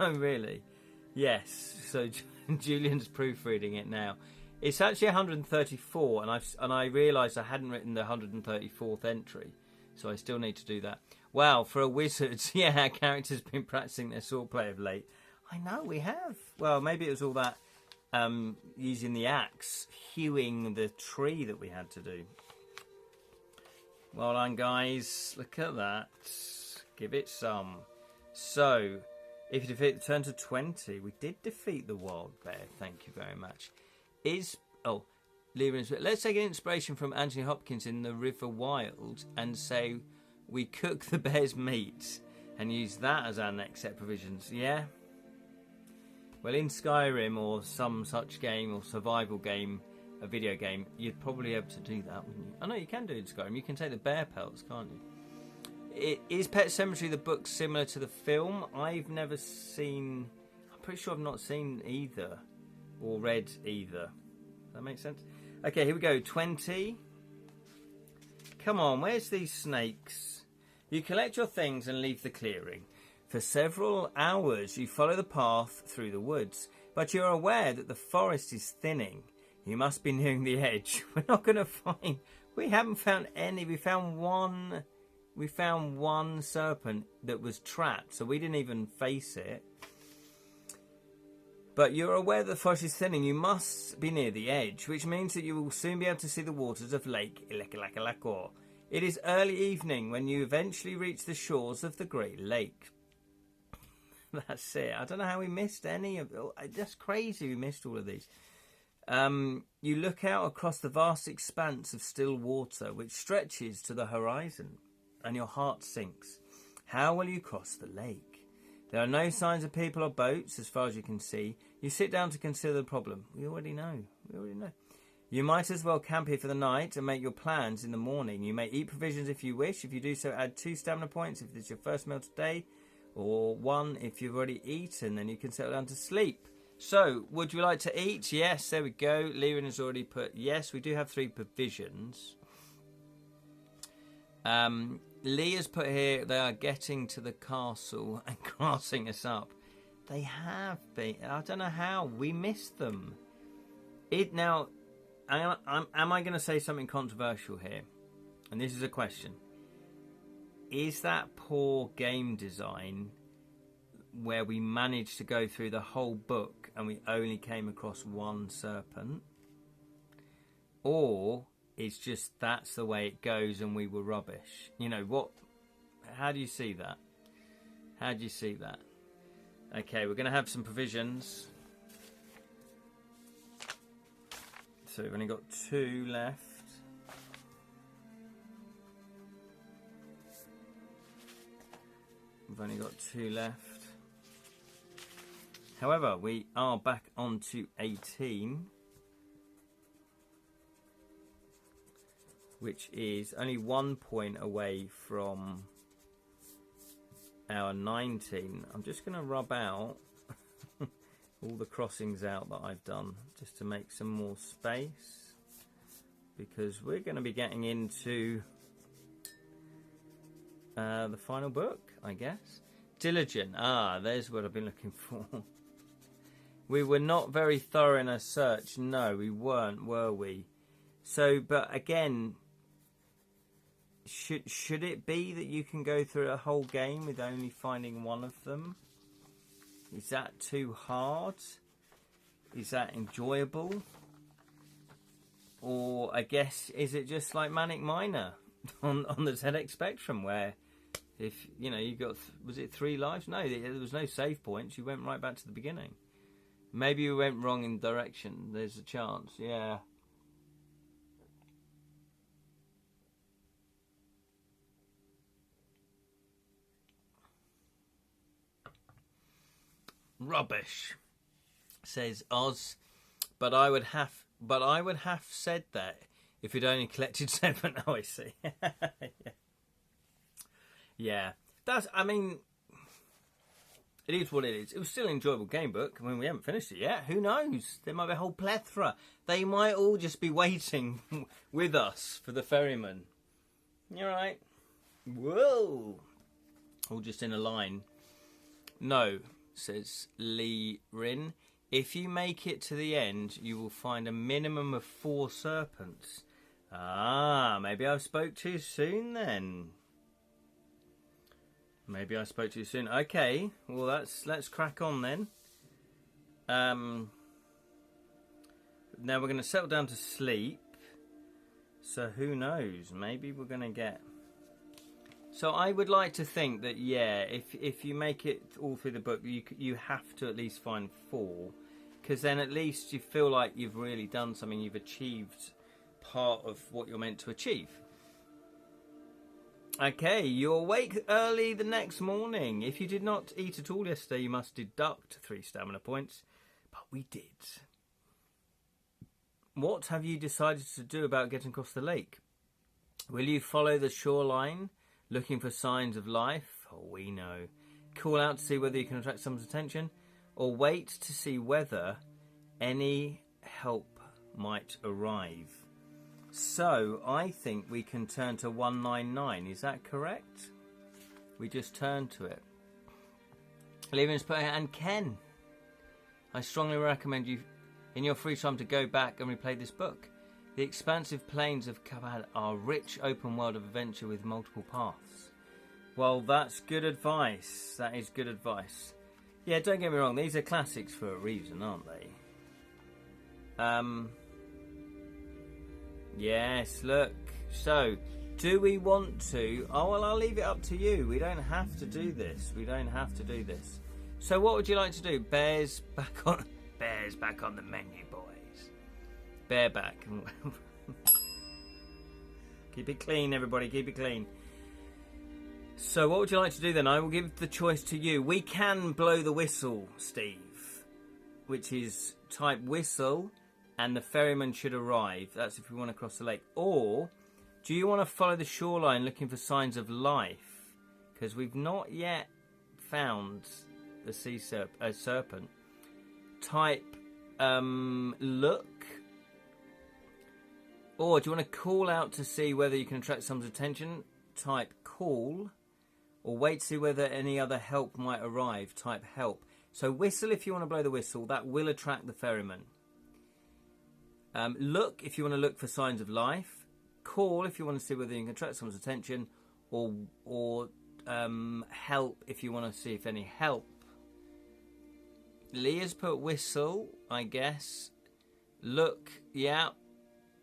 Oh, really? Yes. So Julian's proofreading it now. It's actually 134, and I realised I hadn't written the 134th entry. So I still need to do that. Wow, for a wizard, yeah, our character's been practicing their swordplay of late. I know, we have. Well, maybe it was all that using the axe, hewing the tree that we had to do. Well done, guys. Look at that. Give it some. So, if you defeat the turn to 20, we did defeat the wild bear. Thank you very much. Let's take an inspiration from Anthony Hopkins in The River Wild and say we cook the bear's meat and use that as our next set provisions. Yeah? Well, in Skyrim or some such game or survival game, a video game, you'd probably be able to do that, wouldn't you? I know you can do it in Skyrim. You can take the bear pelts, can't you? Is Pet Cemetery the book similar to the film? I've never seen... I'm pretty sure I've not seen either or read either. Does that make sense? Okay, here we go. 20. Come on, where's these snakes? You collect your things and leave the clearing. For several hours, you follow the path through the woods, but you're aware that the forest is thinning. You must be nearing the edge. We're not going to find We haven't found any. We found one. We found one serpent that was trapped, so we didn't even face it. But you're aware that the forest is thinning. You must be near the edge, which means that you will soon be able to see the waters of Lake Ilakalakor. It is early evening when you eventually reach the shores of the Great Lake. That's it. I don't know how we missed any of it. That's crazy we missed all of these. You look out across the vast expanse of still water, which stretches to the horizon, and your heart sinks. How will you cross the lake? There are no signs of people or boats, as far as you can see. You sit down to consider the problem. We already know. You might as well camp here for the night and make your plans in the morning. You may eat provisions if you wish. If you do so, add 2 stamina points if it's your first meal today, or 1 if you've already eaten. Then you can settle down to sleep. So, would you like to eat? Yes, there we go. Liren has already put yes. We do have 3 provisions. Lee has put here, they are getting to the castle and crossing us up. They have been. I don't know how. We missed them. Now, am I going to say something controversial here? And this is a question. Is that poor game design where we managed to go through the whole book and we only came across 1 serpent? Or it's just that's the way it goes and we were rubbish? You know, what? How do you see that? How do you see that? Okay, we're going to have some provisions. So we've only got 2 left. We've only got 2 left. However, we are back onto 18. Which is only 1 point away from our 19. I'm just going to rub out all the crossings out that I've done just to make some more space, because we're going to be getting into the final book, I guess. Diligent. There's what I've been looking for. We were not very thorough in our search. No, we weren't, were we? So, but again, should it be that you can go through a whole game with only finding 1 of them? Is that too hard? Is that enjoyable? Or I guess, is it just like Manic Miner on the ZX Spectrum, where if you know you got, was it 3 lives? No, there was no save points. You went right back to the beginning. Maybe you went wrong in direction. There's a chance. Yeah. Rubbish, says Oz, but I would have said that if you'd only collected 7. Oh, I see. Yeah, that's. I mean, it is what it is. It was still an enjoyable game book. I mean, we haven't finished it yet. Who knows? There might be a whole plethora. They might all just be waiting with us for the ferryman. You're right. Whoa! All just in a line. No. Says Lee Rin. If you make it to the end, you will find a minimum of 4 serpents. Maybe I spoke too soon then. Maybe I spoke too soon. Okay, well let's crack on then. Now we're going to settle down to sleep. So who knows? Maybe we're going to get. So I would like to think that, yeah, if you make it all through the book, you have to at least find 4, because then at least you feel like you've really done something, you've achieved part of what you're meant to achieve. Okay, you're awake early the next morning. If you did not eat at all yesterday, you must deduct 3 stamina points, but we did. What have you decided to do about getting across the lake? Will you follow the shoreline, looking for signs of life? Oh, we know. Call out to see whether you can attract someone's attention, or wait to see whether any help might arrive. So, I think we can turn to 199. Is that correct? We just turn to it. Leaving and Ken, I strongly recommend you, in your free time, to go back and replay this book. The expansive plains of Kabad are a rich open world of adventure with multiple paths. Well, that's good advice. That is good advice. Yeah, don't get me wrong. These are classics for a reason, aren't they? Yes, look. So, do we want to... Oh, well, I'll leave it up to you. We don't have to do this. We don't have to do this. So what would you like to do? Bears back on the menu, boys. Bareback. Keep it clean, everybody. Keep it clean. So what would you like to do then? I will give the choice to you. We can blow the whistle, Steve, which is type whistle, and the ferryman should arrive. That's if we want to cross the lake. Or do you want to follow the shoreline looking for signs of life? Because we've not yet found the serpent. Type look. Or do you want to call out to see whether you can attract someone's attention? Type call. Or wait to see whether any other help might arrive. Type help. So whistle if you want to blow the whistle. That will attract the ferryman. Look if you want to look for signs of life. Call if you want to see whether you can attract someone's attention. Or help if you want to see if any help. Leah's put whistle, I guess. Look, yeah.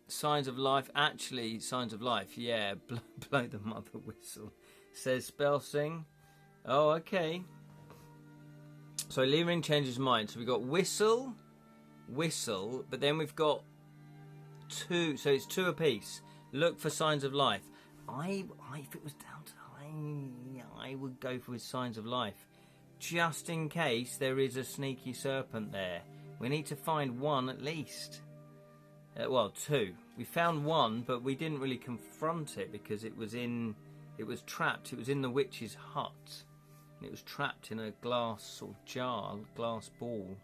Signs of life, actually, signs of life, yeah. Blow the mother whistle. Says spell sing. Oh, okay. So Leering changes mind. So we've got whistle, but then we've got two. So it's two apiece. Look for signs of life. If it was down to I would go for signs of life. Just in case there is a sneaky serpent there. We need to find one at least. Well, two. We found one, but we didn't really confront it because it was trapped. It was in the witch's hut. And it was trapped in a glass sort of jar, glass ball.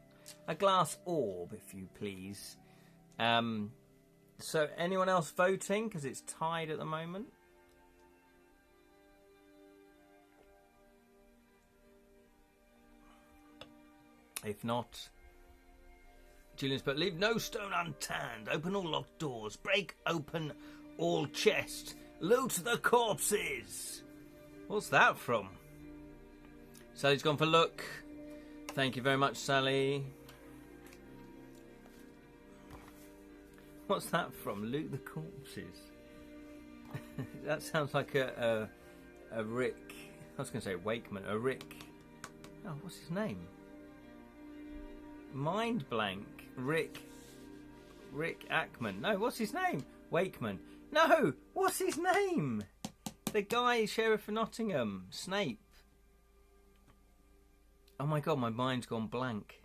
A glass orb, if you please. So, anyone else voting? Because it's tied at the moment. If not... Julian's put, leave no stone unturned. Open all locked doors. Break open all chests. Loot the corpses. What's that from? Sally's gone for look. Thank you very much, Sally. What's that from? Loot the corpses. That sounds like a Rick. I was going to say Wakeman. A Rick. Oh, what's his name? Mind blank. Rick Ackman. No, what's his name? Wakeman. No, what's his name? The guy, Sheriff of Nottingham. Snape. Oh my god, my mind's gone blank.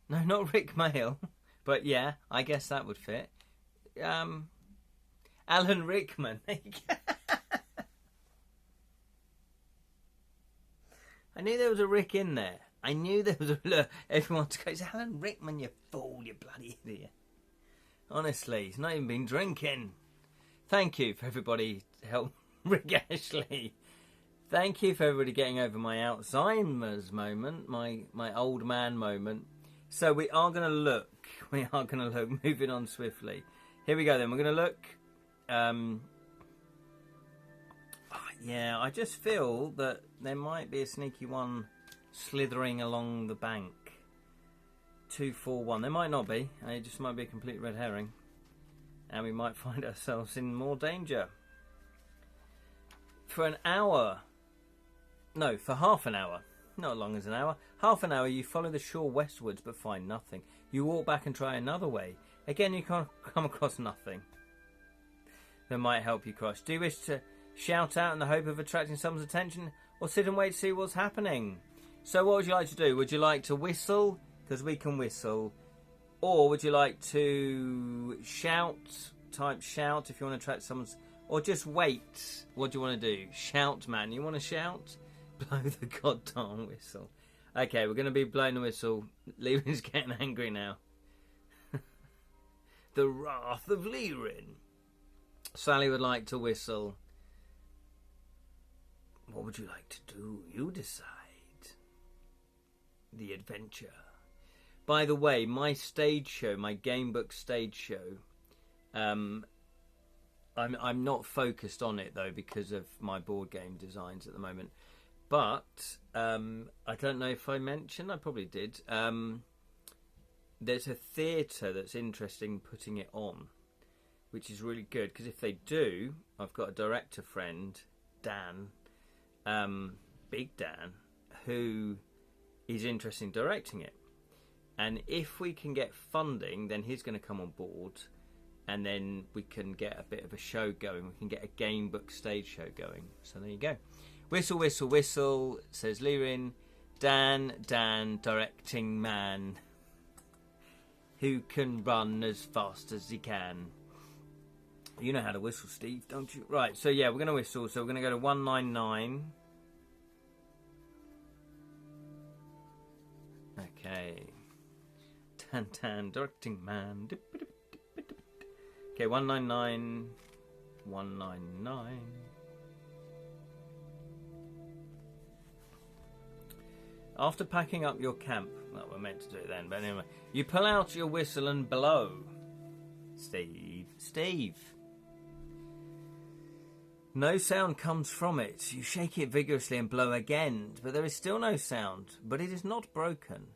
No, not Rick Mail. But yeah, I guess that would fit. Alan Rickman. I knew there was a Rick in there. I knew there was a... Look, everyone's going, Alan Rickman, you fool, you bloody idiot. Honestly, he's not even been drinking. Thank you for everybody to help Rick Ashley. Thank you for everybody getting over my Alzheimer's moment, my old man moment. So we are going to look. We are going to look. Moving on swiftly. Here we go then. We're going to look. Yeah, I just feel that there might be a sneaky one slithering along the bank. 241. There might not be. It just might be a complete red herring. And we might find ourselves in more danger. For an hour. No, for half an hour. Not as long as an hour. Half an hour, you follow the shore westwards but find nothing. You walk back and try another way. Again, you can't come across nothing that might help you cross. Do you wish to shout out in the hope of attracting someone's attention, or sit and wait to see what's happening? So what would you like to do? Would you like to whistle? Because we can whistle. Or would you like to shout? Type shout if you want to attract someone's... Or just wait. What do you want to do? Shout, man. You want to shout? Blow the goddamn whistle. Okay, we're going to be blowing the whistle. Leerin's getting angry now. The wrath of Leirin. Sally would like to whistle. What would you like to do? You decide. The adventure. By the way, my stage show, my Gamebook stage show, I'm not focused on it though because of my board game designs at the moment. But I don't know if I mentioned. I probably did. There's a theatre that's interesting putting it on, which is really good because if they do, I've got a director friend, Dan, Big Dan, who is interested in directing it. And if we can get funding, then he's going to come on board, and then we can get a bit of a show going. We can get a Gamebook stage show going. So there you go. Whistle, whistle, whistle, says Lirin. Dan, directing man who can run as fast as he can. You know how to whistle, Steve, don't you? Right, so yeah, we're going to whistle. So we're going to go to 199. Okay. Dan, directing man. Okay, 199. 199. After packing up your camp, well, we're meant to do it then, but anyway, you pull out your whistle and blow. Steve. No sound comes from it. You shake it vigorously and blow again, but there is still no sound. But it is not broken.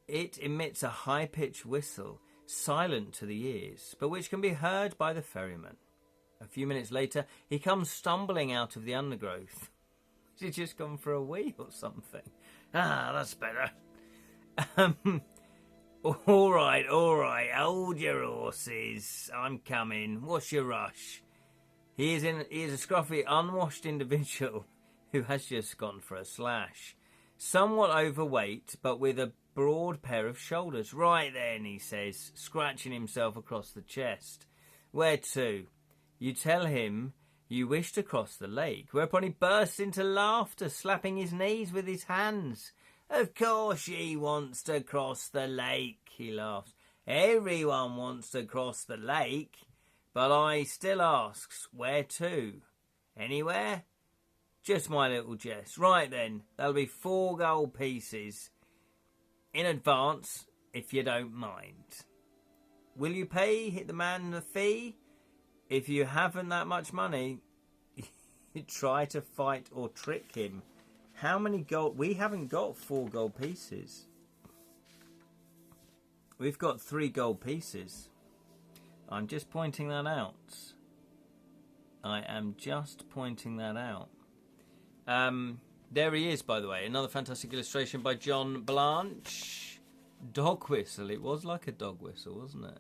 It emits a high-pitched whistle, silent to the ears, but which can be heard by the ferryman. A few minutes later, he comes stumbling out of the undergrowth. Has he just gone for a wee or something? Ah, that's better. All right. Hold your horses. I'm coming. What's your rush? He is a scruffy, unwashed individual who has just gone for a slash. Somewhat overweight, but with a broad pair of shoulders. Right then, he says, scratching himself across the chest. Where to? You tell him you wish to cross the lake, whereupon he bursts into laughter, slapping his knees with his hands. Of course she wants to cross the lake, he laughs. Everyone wants to cross the lake, but I still asks, where to? Anywhere? Just my little jest. Right then, that'll be 4 gold pieces. In advance, if you don't mind. Will you pay the man the fee? If you haven't that much money, try to fight or trick him. How many gold? We haven't got 4 gold pieces. We've got 3 gold pieces. I'm just pointing that out. I am just pointing that out. There he is, by the way. Another fantastic illustration by John Blanche. Dog whistle. It was like a dog whistle, wasn't it?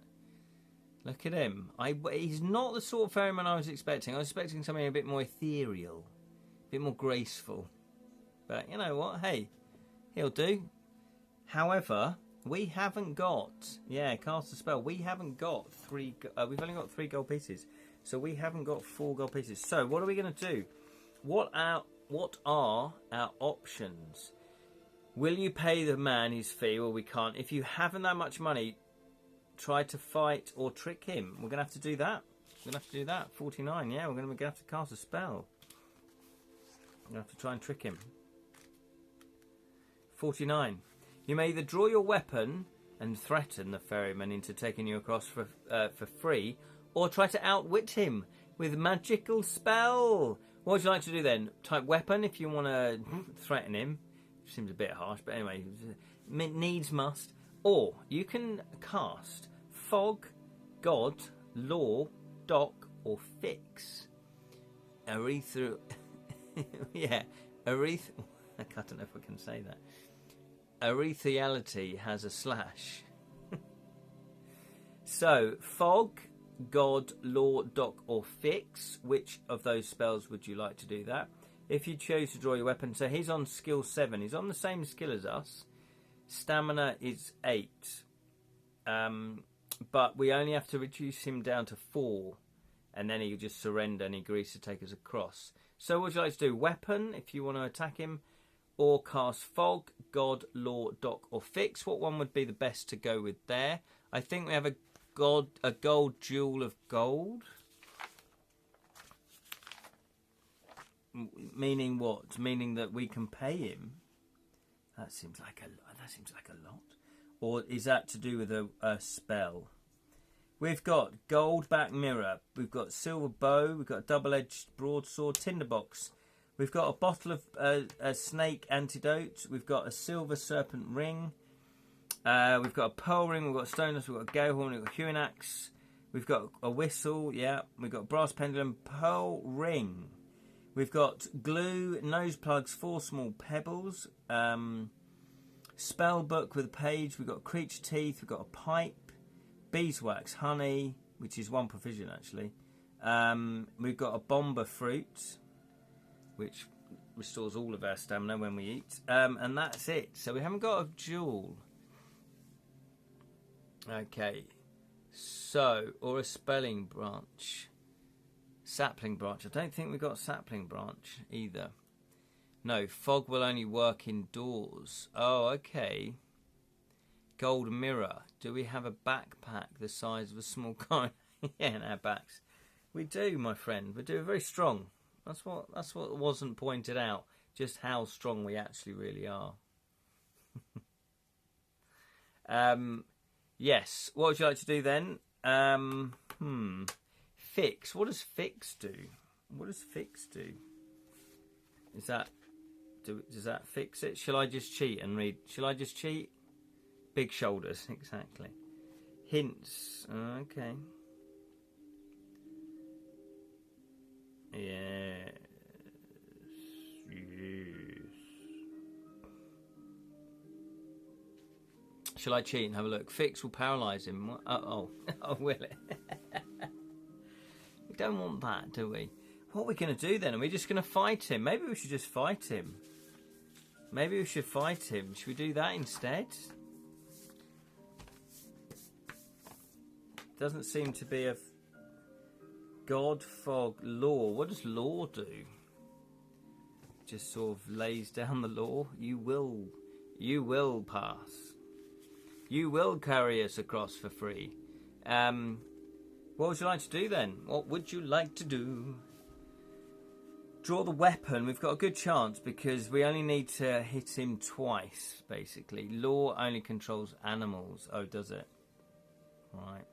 Look at him. He's not the sort of ferryman I was expecting. I was expecting something a bit more ethereal, a bit more graceful. But you know what? Hey, he'll do. However, we haven't got... Yeah, cast a spell. We haven't got 3... we've only got 3 gold pieces. So we haven't got 4 gold pieces. So what are we going to do? What are our options? Will you pay the man his fee? Well, we can't. If you haven't that much money, try to fight or trick him. We're going to have to do that. We're going to have to do that. 49, yeah. We're going to have to cast a spell. We're going to have to try and trick him. 49. You may either draw your weapon and threaten the ferryman into taking you across for free, or try to outwit him with magical spell. What would you like to do then? Type weapon if you want to threaten him. Seems a bit harsh, but anyway, needs must. Or you can cast Fog, God, Law, Dock, or Fix. Aretha... yeah, Aretha... I don't know if I can say that. Ethereality has a slash. So, Fog, God, Law, Dock, or Fix. Which of those spells would you like to do that? If you choose to draw your weapon, so he's on skill 7. He's on the same skill as us. Stamina is 8. But we only have to reduce him down to 4. And then he'll just surrender and he agrees to take us across. So what would you like to do? Weapon, if you want to attack him. Or cast Fog, God, Law, Dock, or Fix. What one would be the best to go with there? I think we have a gold jewel of gold. Meaning what? Meaning that we can pay him. That seems like a lot. Or is that to do with a spell? We've got gold back mirror. We've got silver bow. We've got double-edged broadsword tinderbox. We've got a bottle of a snake antidote. We've got a silver serpent ring. We've got a pearl ring. We've got a stoneless. We've got a go horn. We've got a hewing axe. We've got a whistle. Yeah. We've got a brass pendulum. Pearl ring. We've got glue, nose plugs, 4 small pebbles. Spell book with a page. We've got creature teeth. We've got a pipe. Beeswax, honey, which is 1 provision actually. We've got a bomber fruit, which restores all of our stamina when we eat. And that's it. So we haven't got a jewel. Okay. So, or a spelling branch. Sapling branch. I don't think we've got sapling branch either. No, fog will only work indoors. Oh, okay. Gold mirror. Do we have a backpack the size of a small coin? Yeah, in our backs. We do, my friend. We do. Very strong. That's what wasn't pointed out. Just how strong we actually really are. Yes. What would you like to do then? Fix. What does fix do? What does fix do? Does that fix it? Shall I just cheat and read? Shall I just cheat? Big shoulders, exactly. Hints. Okay. Yes. Shall I cheat and have a look? Fix will paralyse him. Oh, will it? We don't want that, do we? What are we going to do then? Are we just going to fight him? Maybe we should just fight him. Maybe we should fight him. Should we do that instead? Doesn't seem to be a God fog law. What does law do? Just sort of lays down the law. You will pass. You will carry us across for free. What would you like to do then? What would you like to do? Draw the weapon. We've got a good chance because we only need to hit him twice, basically. Law only controls animals. Oh, does it? Right.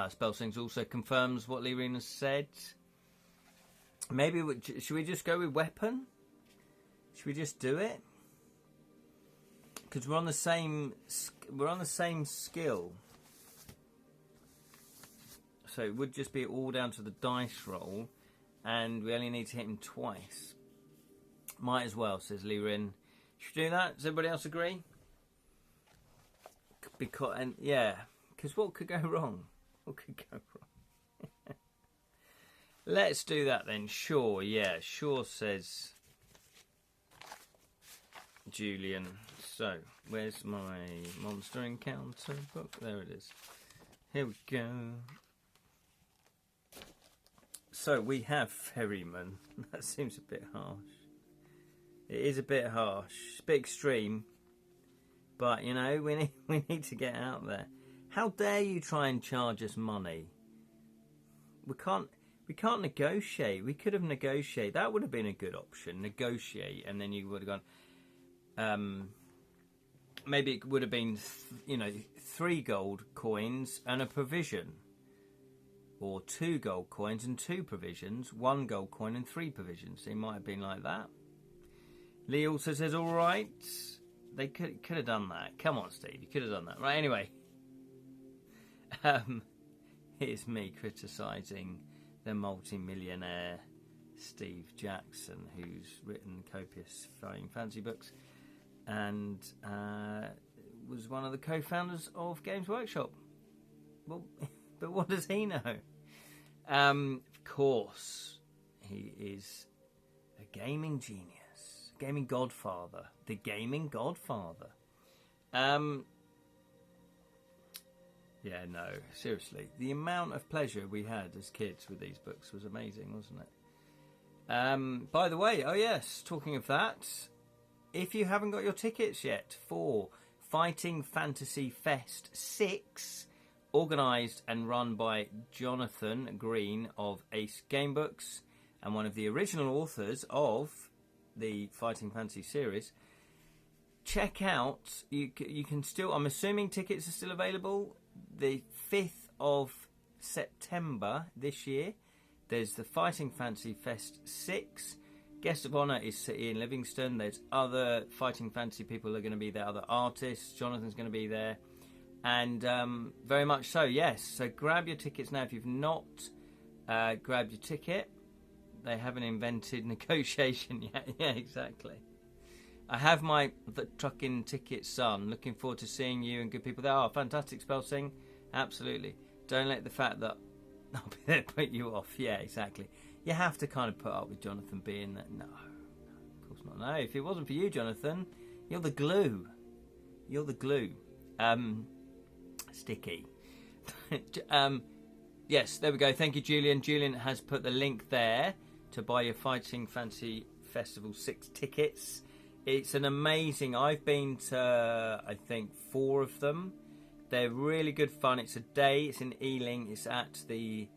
Spell Slings also confirms what Lyrina said. Maybe should we just go with weapon? Should we just do it? Because we're on the same skill. So it would just be all down to the dice roll, and we only need to hit him twice. Might as well, says Lirin. Should we do that? Does everybody else agree? Because what could go wrong? What could go wrong? Let's do that then. Sure, yeah. Sure, says Julian. So, where's my monster encounter book? There it is. Here we go. So, we have Ferryman. That seems a bit harsh. It is a bit harsh. It's a bit extreme. But, you know, we need to get out there. How dare you try and charge us money? We can't negotiate. We could have negotiated. That would have been a good option. Negotiate, and then you would have gone. Maybe it would have been, 3 gold coins and a provision, or 2 gold coins and 2 provisions, 1 gold coin and 3 provisions. It might have been like that. Lee also says, "All right." They could have done that. Come on, Steve. You could have done that, right? Anyway. Here's me criticising the multi-millionaire Steve Jackson, who's written copious flying fantasy books and was one of the co-founders of Games Workshop. Well, but what does he know? Of course, he is a gaming genius, gaming godfather, the gaming godfather. Yeah, no, seriously. The amount of pleasure we had as kids with these books was amazing, wasn't it? By the way, oh yes, talking of that, if you haven't got your tickets yet for Fighting Fantasy Fest 6, organised and run by Jonathan Green of Ace Gamebooks and one of the original authors of the Fighting Fantasy series, check out. You can still. I'm assuming tickets are still available. The 5th of September this year. There's the Fighting Fantasy Fest 6. Guest of honour is Sir Ian Livingston. There's other Fighting Fantasy people are going to be there. Other artists. Jonathan's going to be there. And very much so, yes. So grab your tickets now if you've not grabbed your ticket. They haven't invented negotiation yet. Yeah, exactly. I have my trucking ticket, son. Looking forward to seeing you and good people there. Oh, fantastic spell sing. Absolutely. Don't let the fact that I'll be there put you off. Yeah, exactly. You have to kind of put up with Jonathan being that. No, of course not. No, if it wasn't for you, Jonathan, you're the glue. You're the glue. Sticky. Yes, there we go. Thank you, Julian. Julian has put the link there to buy your Fighting Fantasy Festival 6 tickets. It's an amazing... I've been to, I think, 4 of them. They're really good fun. It's a day. It's in Ealing. It's at the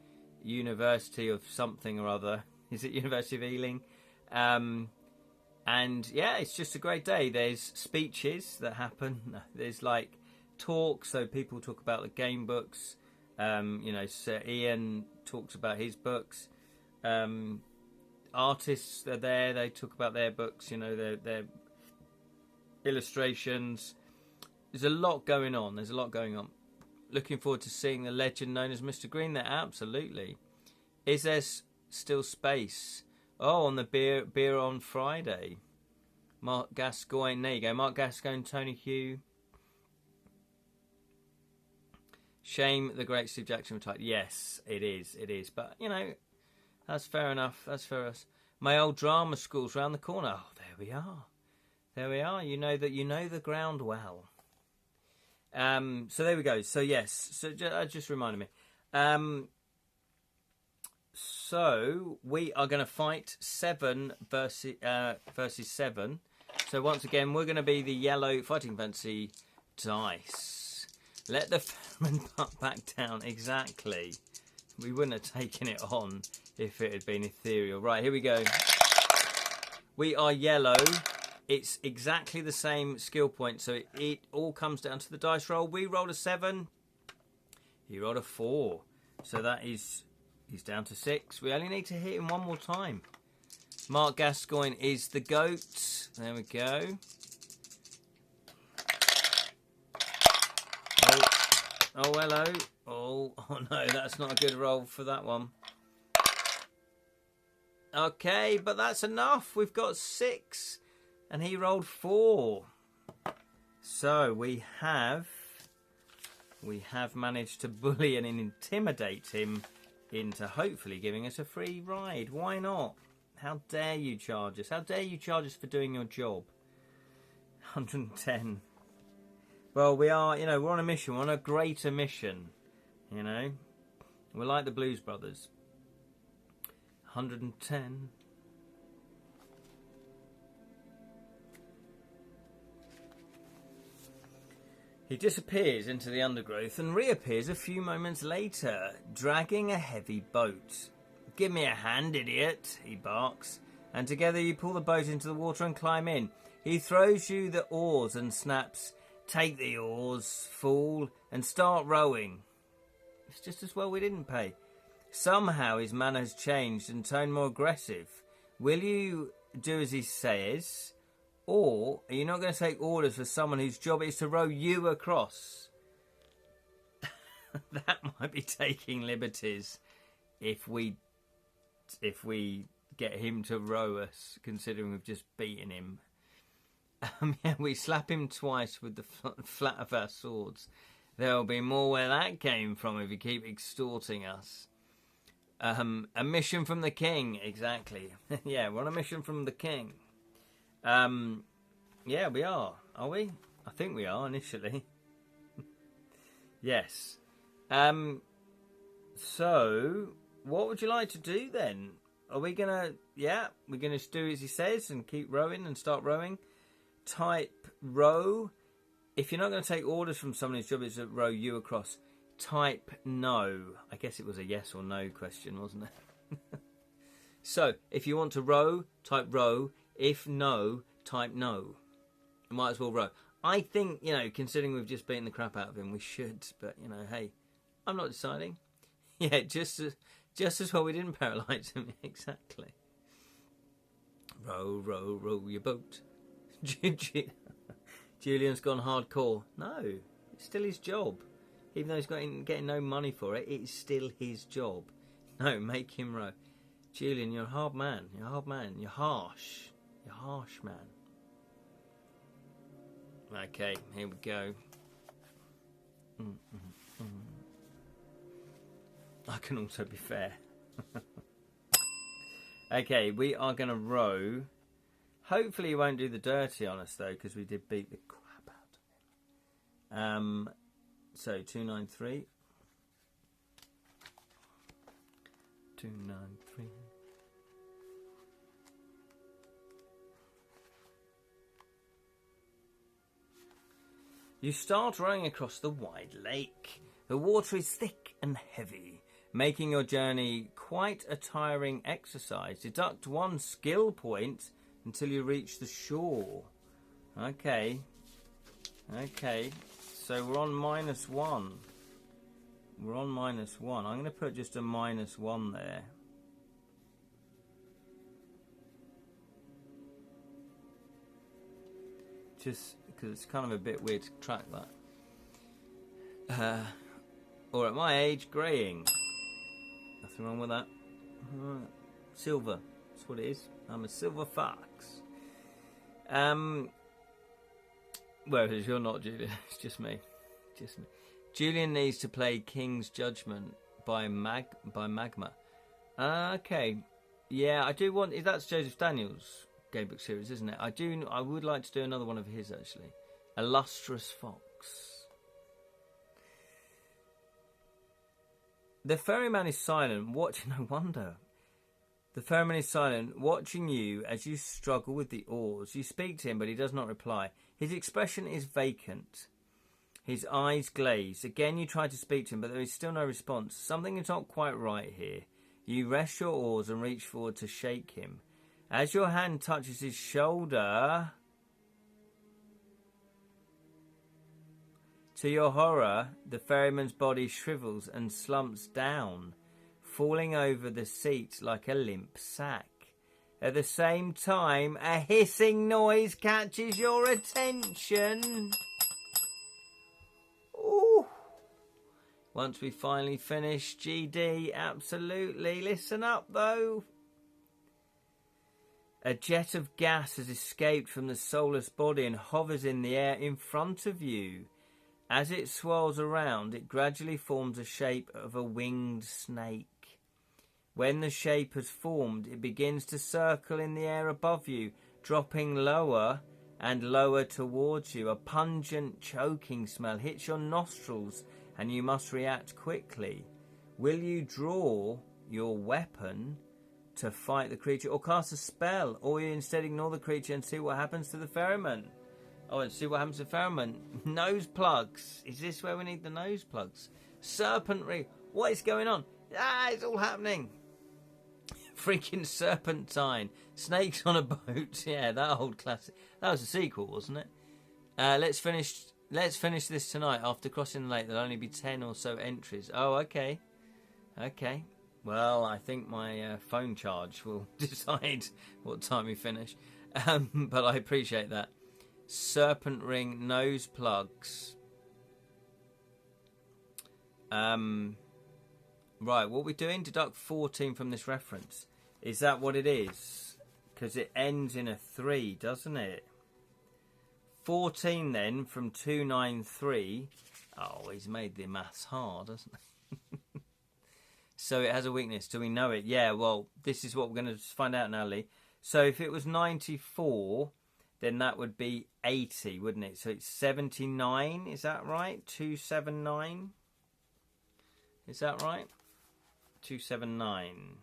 University of something or other. Is it University of Ealing? And, yeah, it's just a great day. There's speeches that happen. There's, like, talks. So people talk about the game books. You know, Sir Ian talks about his books. Artists are there. They talk about their books. You know, their illustrations. There's a lot going on. There's a lot going on. Looking forward to seeing the legend known as Mr. Green there. Absolutely. Is there still space? Oh, on the beer on Friday. Mark Gascoigne. There you go. Mark Gascoigne, Tony Hugh. Shame the great Steve Jackson retired. Yes, it is. It is. But, you know, that's fair enough. That's fair enough. My old drama school's round the corner. Oh, there we are. There we are. You know the ground well. So there we go. So yes. So just reminded me. So we are going to fight 7 versus 7. So once again, we're going to be the yellow Fighting Fantasy dice. Let the Ferryman putt back down. Exactly. We wouldn't have taken it on if it had been ethereal. Right, here we go. We are yellow. It's exactly the same skill point, so it all comes down to the dice roll. We rolled a 7. He rolled a 4. So that is... he's down to 6. We only need to hit him one more time. Mark Gascoigne is the GOAT. There we go. Oh, hello. Oh, no, that's not a good roll for that one. Okay, but that's enough. We've got 6. And he rolled 4. So we have managed to bully and intimidate him into hopefully giving us a free ride. Why not? How dare you charge us? How dare you charge us for doing your job? 110. Well, we are, you know, we're on a mission. We're on a greater mission, you know. We're like the Blues Brothers. 110. He disappears into the undergrowth and reappears a few moments later, dragging a heavy boat. "Give me a hand, idiot," he barks, and together you pull the boat into the water and climb in. He throws you the oars and snaps, "Take the oars, fool, and start rowing." It's just as well we didn't pay. Somehow his manner has changed and turned more aggressive. Will you do as he says? Or are you not going to take orders for someone whose job is to row you across? That might be taking liberties if we get him to row us, considering we've just beaten him. Yeah, we slap him twice with the flat of our swords. There'll be more where that came from if you keep extorting us. A mission from the king, exactly. Yeah, we're on a mission from the king. Yeah, we are we? I think we are, initially. Yes. So, what would you like to do, then? Are we gonna... yeah, we're gonna do as he says and keep rowing and start rowing? Type row. If you're not going to take orders from someone whose job is to row you across, type no. I guess it was a yes or no question, wasn't it? So, if you want to row, type row. If no, type no. Might as well row. I think, you know, considering we've just beaten the crap out of him, we should. But, you know, hey, I'm not deciding. Yeah, just as well we didn't paralyse him. Exactly. Row, row, row your boat. Julian's gone hardcore. No, it's still his job. Even though he's getting no money for it, it's still his job. No, make him row. Julian, you're a hard man. You're a hard man. You're harsh. You're a harsh man. Okay, here we go. I can also be fair. Okay, we are going to row. Hopefully he won't do the dirty on us, though, because we did beat the crap out of him. So, 293. 293. You start rowing across the wide lake. The water is thick and heavy, making your journey quite a tiring exercise. Deduct 1 skill point until you reach the shore. Okay. Okay. So we're on -1. We're on -1. I'm going to put just a -1 there. Just because it's kind of a bit weird to track that. Or at my age, greying. Nothing wrong with that. Silver. That's what it is. I'm a silver fox. Whereas you're not, Julian. It's just me. Just me. Julian needs to play King's Judgment by Magma. Okay. Yeah, I do want... That's Joseph Daniels' Gamebook series, isn't it? I would like to do another one of his, actually. A Lustrous Fox. The ferryman is silent, watching. No wonder. The ferryman is silent, watching you as you struggle with the oars. You speak to him, but he does not reply. His expression is vacant. His eyes glaze. Again, you try to speak to him, but there is still no response. Something is not quite right here. You rest your oars and reach forward to shake him. As your hand touches his shoulder, to your horror, the ferryman's body shrivels and slumps down, falling over the seat like a limp sack. At the same time, a hissing noise catches your attention. Ooh. Once we finally finish, GD, absolutely. Listen up, though. A jet of gas has escaped from the soulless body and hovers in the air in front of you. As it swirls around, it gradually forms a shape of a winged snake. When the shape has formed, it begins to circle in the air above you, dropping lower and lower towards you. A pungent, choking smell hits your nostrils, and you must react quickly. Will you draw your weapon to fight the creature, or cast a spell, or you instead ignore the creature and see what happens to the ferryman? Oh, and see what happens to the ferryman. Nose plugs. Is this where we need the nose plugs? Serpentry. What is going on? Ah, it's all happening. Freaking serpentine. Snakes on a boat. Yeah, that old classic. That was a sequel, wasn't it? Let's finish this tonight. After crossing the lake, there'll only be 10 or so entries. Oh, okay. Okay. Well, I think my phone charge will decide what time we finish. But I appreciate that. Serpent ring, nose plugs. Right, what are we doing? Deduct 14 from this reference. Is that what it is? Because it ends in a 3, doesn't it? 14 then from 293. Oh, he's made the maths hard, hasn't he? So it has a weakness. Do we know it? Yeah, well, this is what we're going to find out now, Lee. So if it was 94, then that would be 80, wouldn't it? So it's 79, is that right? 279? Is that right? 279.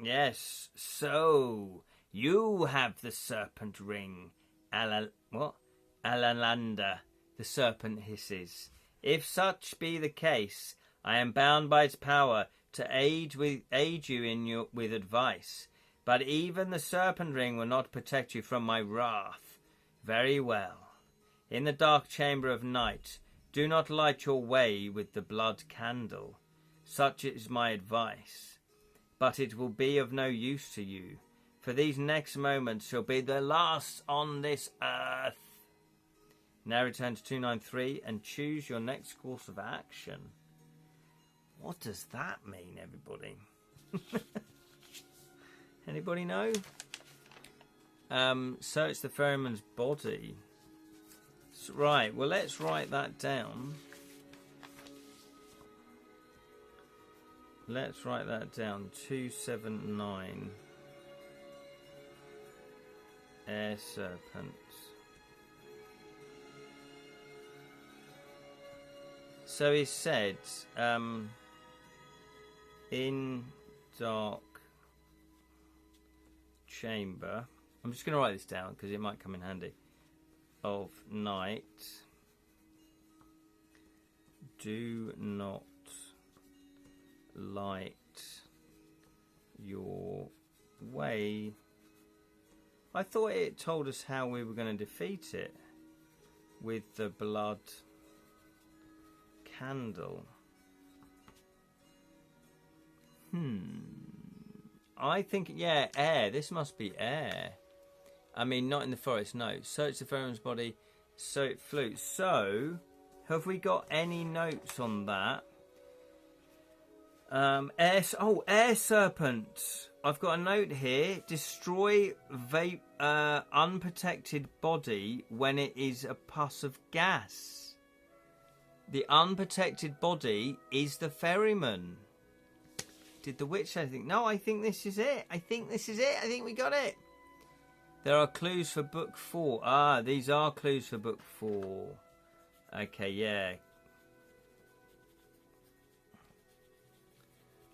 Yes, so you have the serpent ring. What? Alalanda, the serpent hisses. If such be the case, I am bound by its power to aid you with advice. But even the serpent ring will not protect you from my wrath. Very well. In the dark chamber of night, do not light your way with the blood candle. Such is my advice. But it will be of no use to you, for these next moments shall be the last on this earth. Now return to 293 and choose your next course of action. What does that mean, everybody? Anybody know? Search the ferryman's body. Right, well, let's write that down. Let's write that down. 279. Air serpents. So he said, in dark chamber. I'm just going to write this down because it might come in handy. Of night, do not light your way. I thought it told us how we were going to defeat it with the blood candle. I think, yeah, air. This must be air. I mean, not in the forest, no. Search the ferryman's body so it floats. So, have we got any notes on that? Air serpent. I've got a note here. Destroy unprotected body when it is a pus of gas. The unprotected body is the ferryman. Did the witch say anything? No, I think this is it. I think we got it. There are clues for book 4. Ah, these are clues for book 4. Okay, yeah.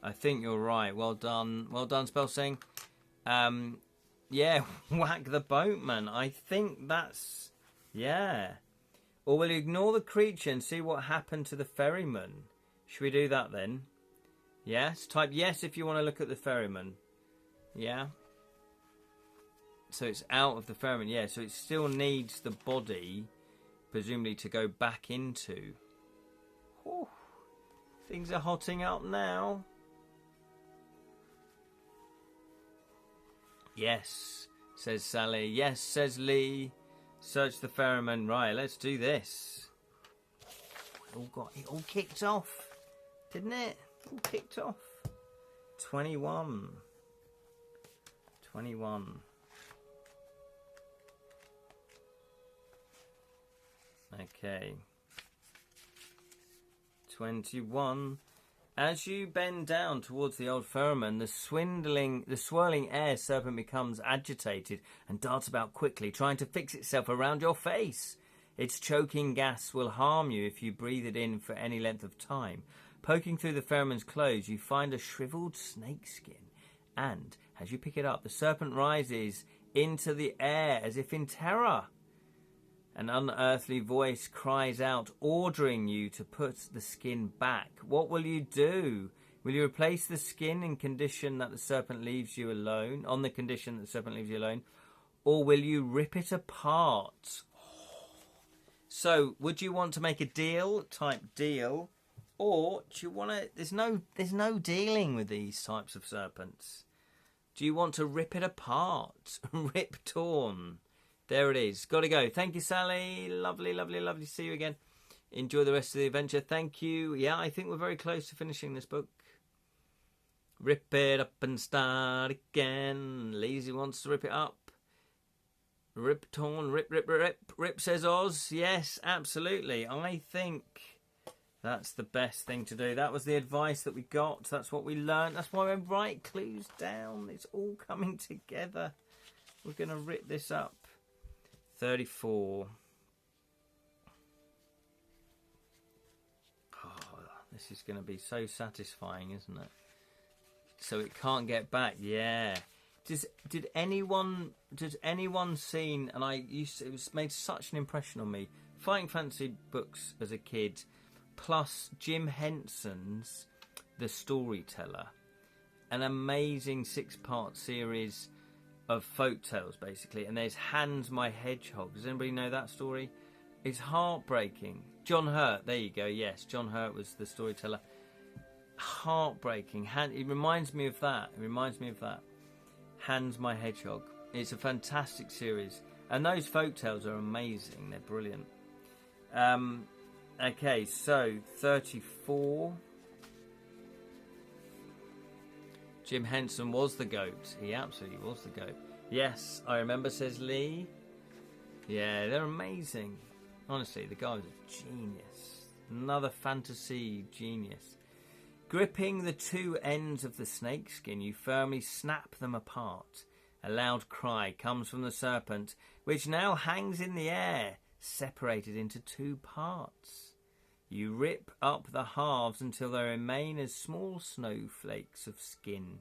I think you're right. Well done. Well done, Spellsing. Yeah, whack the boatman. I think that's... Yeah. Or will you ignore the creature and see what happened to the ferryman? Should we do that then? Yes? Type yes if you want to look at the ferryman. Yeah? So it's out of the ferryman. Yeah, so it still needs the body, presumably, to go back into. Whew. Things are hotting up now. Yes, says Sally. Yes, says Lee. Search the ferryman. Right, let's do this. It all kicked off, didn't it? It all kicked off. 21. 21. Okay. 21. As you bend down towards the old ferryman, the swirling air serpent becomes agitated and darts about quickly, trying to fix itself around your face. Its choking gas will harm you if you breathe it in for any length of time. Poking through the ferryman's clothes, you find a shriveled snakeskin, and as you pick it up, the serpent rises into the air as if in terror. An unearthly voice cries out, ordering you to put the skin back. What will you do? Will you replace the skin on the condition that the serpent leaves you alone? Or will you rip it apart? So, would you want to make a deal? Type deal. Or do you want to... There's no dealing with these types of serpents. Do you want to rip it apart? Rip torn. There it is. Got to go. Thank you, Sally. Lovely, lovely, lovely to see you again. Enjoy the rest of the adventure. Thank you. Yeah, I think we're very close to finishing this book. Rip it up and start again. Lazy wants to rip it up. Rip torn. Rip, rip, rip. Rip, says Oz. Yes, absolutely. I think that's the best thing to do. That was the advice that we got. That's what we learned. That's why we write clues down. It's all coming together. We're going to rip this up. 34. Oh, this is going to be so satisfying, isn't it? So it can't get back. Yeah. Did anyone seen? And it was made such an impression on me. Fighting Fantasy books as a kid, plus Jim Henson's The Storyteller. an amazing 6-part series of folk tales, basically. And there's Hans My Hedgehog. Does anybody know that story? It's heartbreaking. John Hurt, there you go. Yes, John Hurt was the storyteller. Heartbreaking. It reminds me of that. Hans My Hedgehog. It's a fantastic series. And those folk tales are amazing. They're brilliant. Okay, so 34. Jim Henson was the GOAT. He absolutely was the GOAT. Yes, I remember, says Lee. Yeah, they're amazing. Honestly, the guy was a genius. Another fantasy genius. Gripping the two ends of the snakeskin, you firmly snap them apart. A loud cry comes from the serpent, which now hangs in the air, separated into 2 parts. You rip up the halves until they remain as small snowflakes of skin.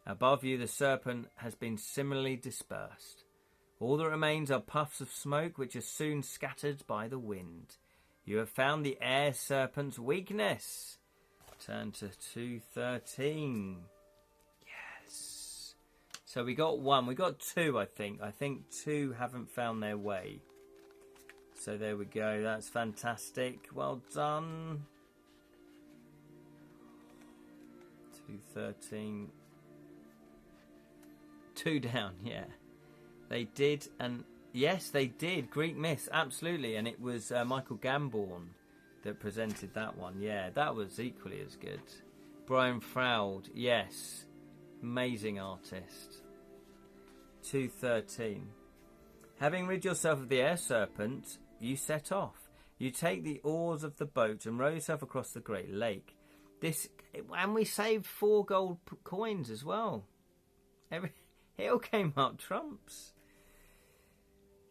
Above you, the serpent has been similarly dispersed. All that remains are puffs of smoke, which are soon scattered by the wind. You have found the air serpent's weakness. Turn to 213. Yes. So we got 1. We got 2, I think. I think 2 haven't found their way. So there we go. That's fantastic. Well done. 213. 2 down, yeah. They did, and yes, they did. Greek myths, absolutely. And it was Michael Gambourne that presented that one. Yeah, that was equally as good. Brian Froud, yes. Amazing artist. 213. Having rid yourself of the air serpent, you set off. You take the oars of the boat and row yourself across the Great Lake. And we saved 4 gold coins as well. It all came up trumps.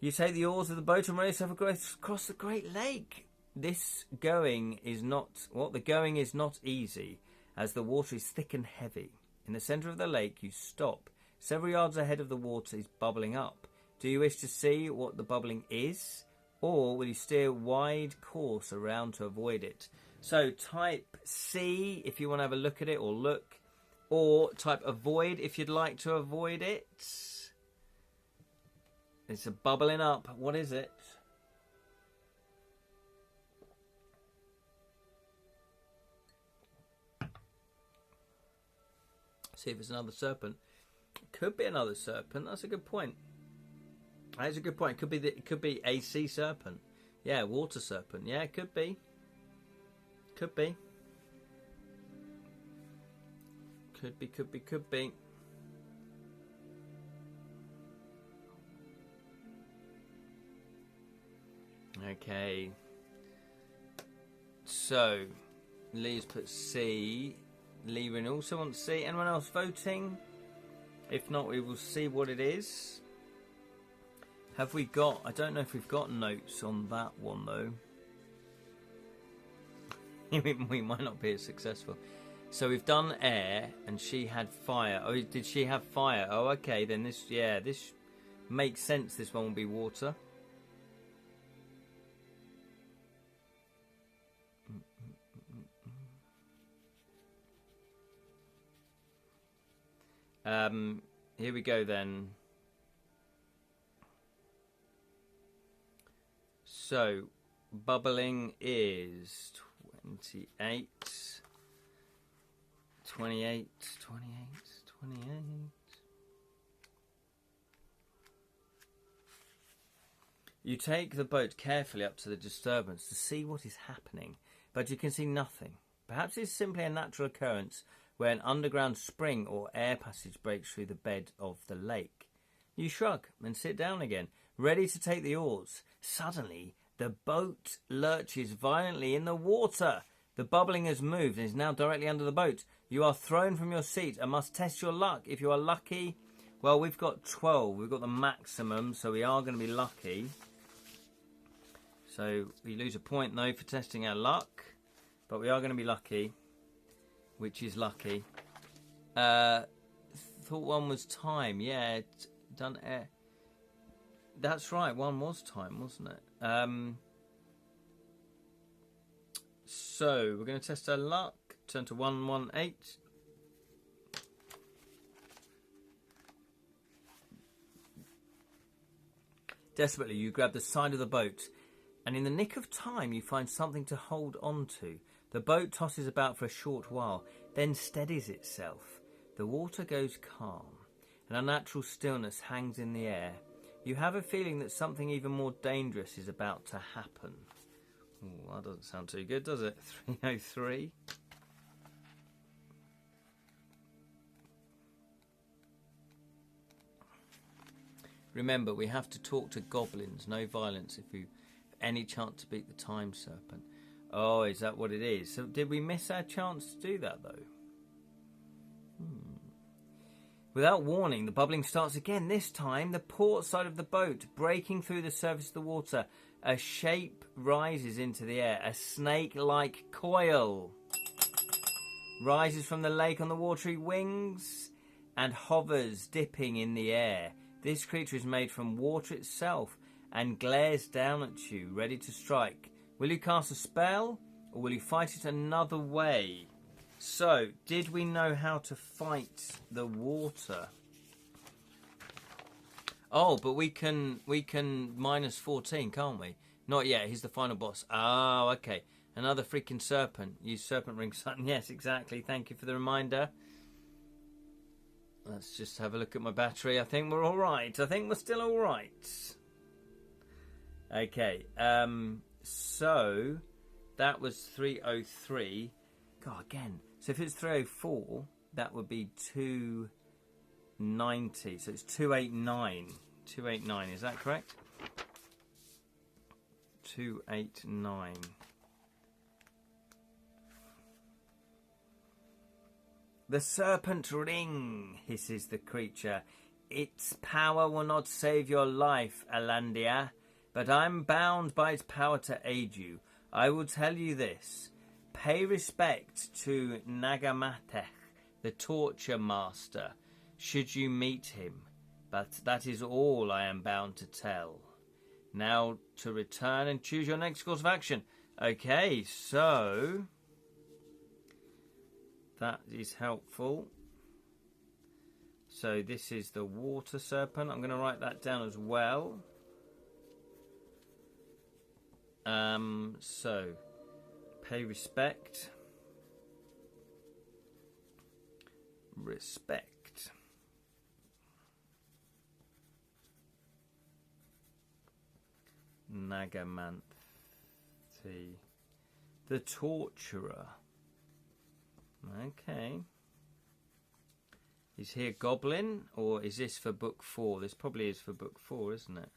You take the oars of the boat and row yourself across the Great Lake. The going is not easy, as the water is thick and heavy. In the centre of the lake, you stop. Several yards ahead of the water is bubbling up. Do you wish to see what the bubbling is, or will you steer wide course around to avoid it? So type C if you want to have a look at it, or type avoid if you'd like to avoid it. It's a bubbling up. What is it? See if it's another serpent. Could be another serpent. That's a good point. That's a good point. It could be a sea serpent. Yeah, water serpent. Yeah, it could be. Could be. Could be. Okay. So, Lee's put C. Lee Wynn also wants C. Anyone else voting? If not, we will see what it is. Have we got... I don't know if we've got notes on that one, though. We might not be as successful. So we've done air, and she had fire. Oh, did she have fire? Oh, okay. Then this makes sense. This one will be water. Here we go then. So, bubbling is 28, 28, 28, 28. You take the boat carefully up to the disturbance to see what is happening, but you can see nothing. Perhaps it's simply a natural occurrence where an underground spring or air passage breaks through the bed of the lake. You shrug and sit down again, ready to take the oars. Suddenly, the boat lurches violently in the water. The bubbling has moved and is now directly under the boat. You are thrown from your seat and must test your luck. If you are lucky, well, we've got 12. We've got the maximum, so we are going to be lucky. So we lose a point, though, for testing our luck. But we are going to be lucky. Which is lucky. Thought one was time. Yeah, done air. That's right. One was time, wasn't it? So we're going to test our luck. Turn to 118. Desperately, you grab the side of the boat, and in the nick of time, you find something to hold on to. The boat tosses about for a short while, then steadies itself. The water goes calm. An unnatural stillness hangs in the air. You have a feeling that something even more dangerous is about to happen. Ooh, that doesn't sound too good, does it? 303. Remember, we have to talk to goblins. No violence if you have any chance to beat the time serpent. Oh, is that what it is? So did we miss our chance to do that, though? Without warning, the bubbling starts again. This time, the port side of the boat, breaking through the surface of the water. A shape rises into the air. A snake-like coil rises from the lake on the watery wings and hovers, dipping in the air. This creature is made from water itself and glares down at you, ready to strike. Will you cast a spell, or will you fight it another way? So, did we know how to fight the water? Oh, but we can minus 14, can't we? Not yet. He's the final boss. Oh, okay. Another freaking serpent. Use serpent ring sign. Yes, exactly. Thank you for the reminder. Let's just have a look at my battery. I think we're all right. I think we're still all right. Okay. So that was 303. God, again. So if it's 304, that would be 290. So it's 289. 289, is that correct? 289. The serpent ring, hisses the creature. Its power will not save your life, Alandia, but I'm bound by its power to aid you. I will tell you this. Pay respect to Nagamatech, the torture master, should you meet him. But that is all I am bound to tell. Now to return and choose your next course of action. Okay, so that is helpful. So this is the water serpent. I'm going to write that down as well. So pay respect. Respect. Nagamanthi. The torturer. Okay. Is he a goblin, or is this for book 4? This probably is for book 4, isn't it?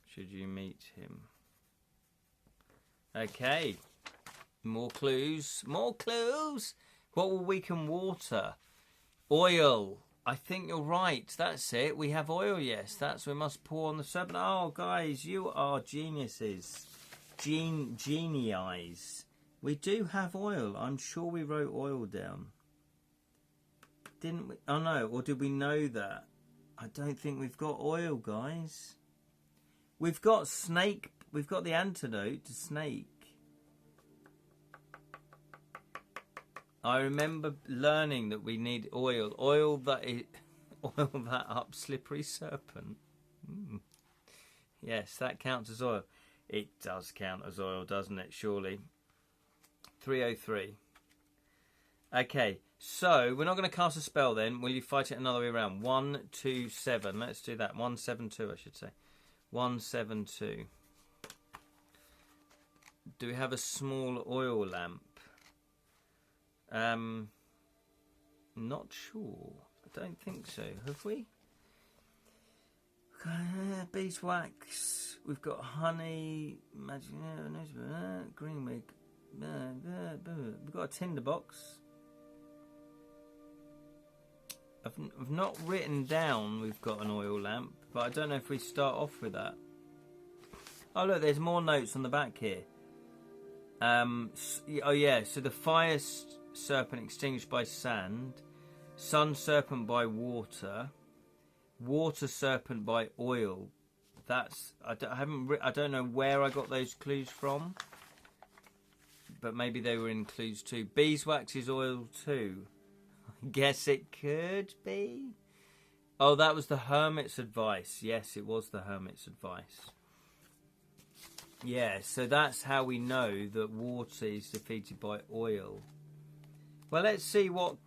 Should you meet him? Okay. More clues. More clues! What will weaken water? Oil. I think you're right. That's it. We have oil, yes. That's we must pour on the serpent. Oh, guys, you are geniuses. Genii. We do have oil. I'm sure we wrote oil down. Didn't we? Oh, no. Or did we know that? I don't think we've got oil, guys. We've got snake. We've got the antidote to snake. I remember learning that we need oil. Oil that up slippery serpent. Yes, that counts as oil. It does count as oil, doesn't it? Surely. 303. Okay, so we're not going to cast a spell then. Will you fight it another way around? 127. Let's do that. 172, I should say. 172. Do we have a small oil lamp? Not sure. I don't think so. Have we? Beeswax. We've got honey. Magic. Greenwig. We've got a tinderbox. I've not written down we've got an oil lamp, but I don't know if we start off with that. Oh look, there's more notes on the back here. Oh yeah, so the fire serpent extinguished by sand, sun serpent by water, water serpent by oil. That's I don't know where I got those clues from, but maybe they were in clues too. Beeswax is oil too. Guess it could be. Oh, that was the Hermit's advice. Yes, it was the Hermit's advice. Yeah, so that's how we know that water is defeated by oil. Well, let's see what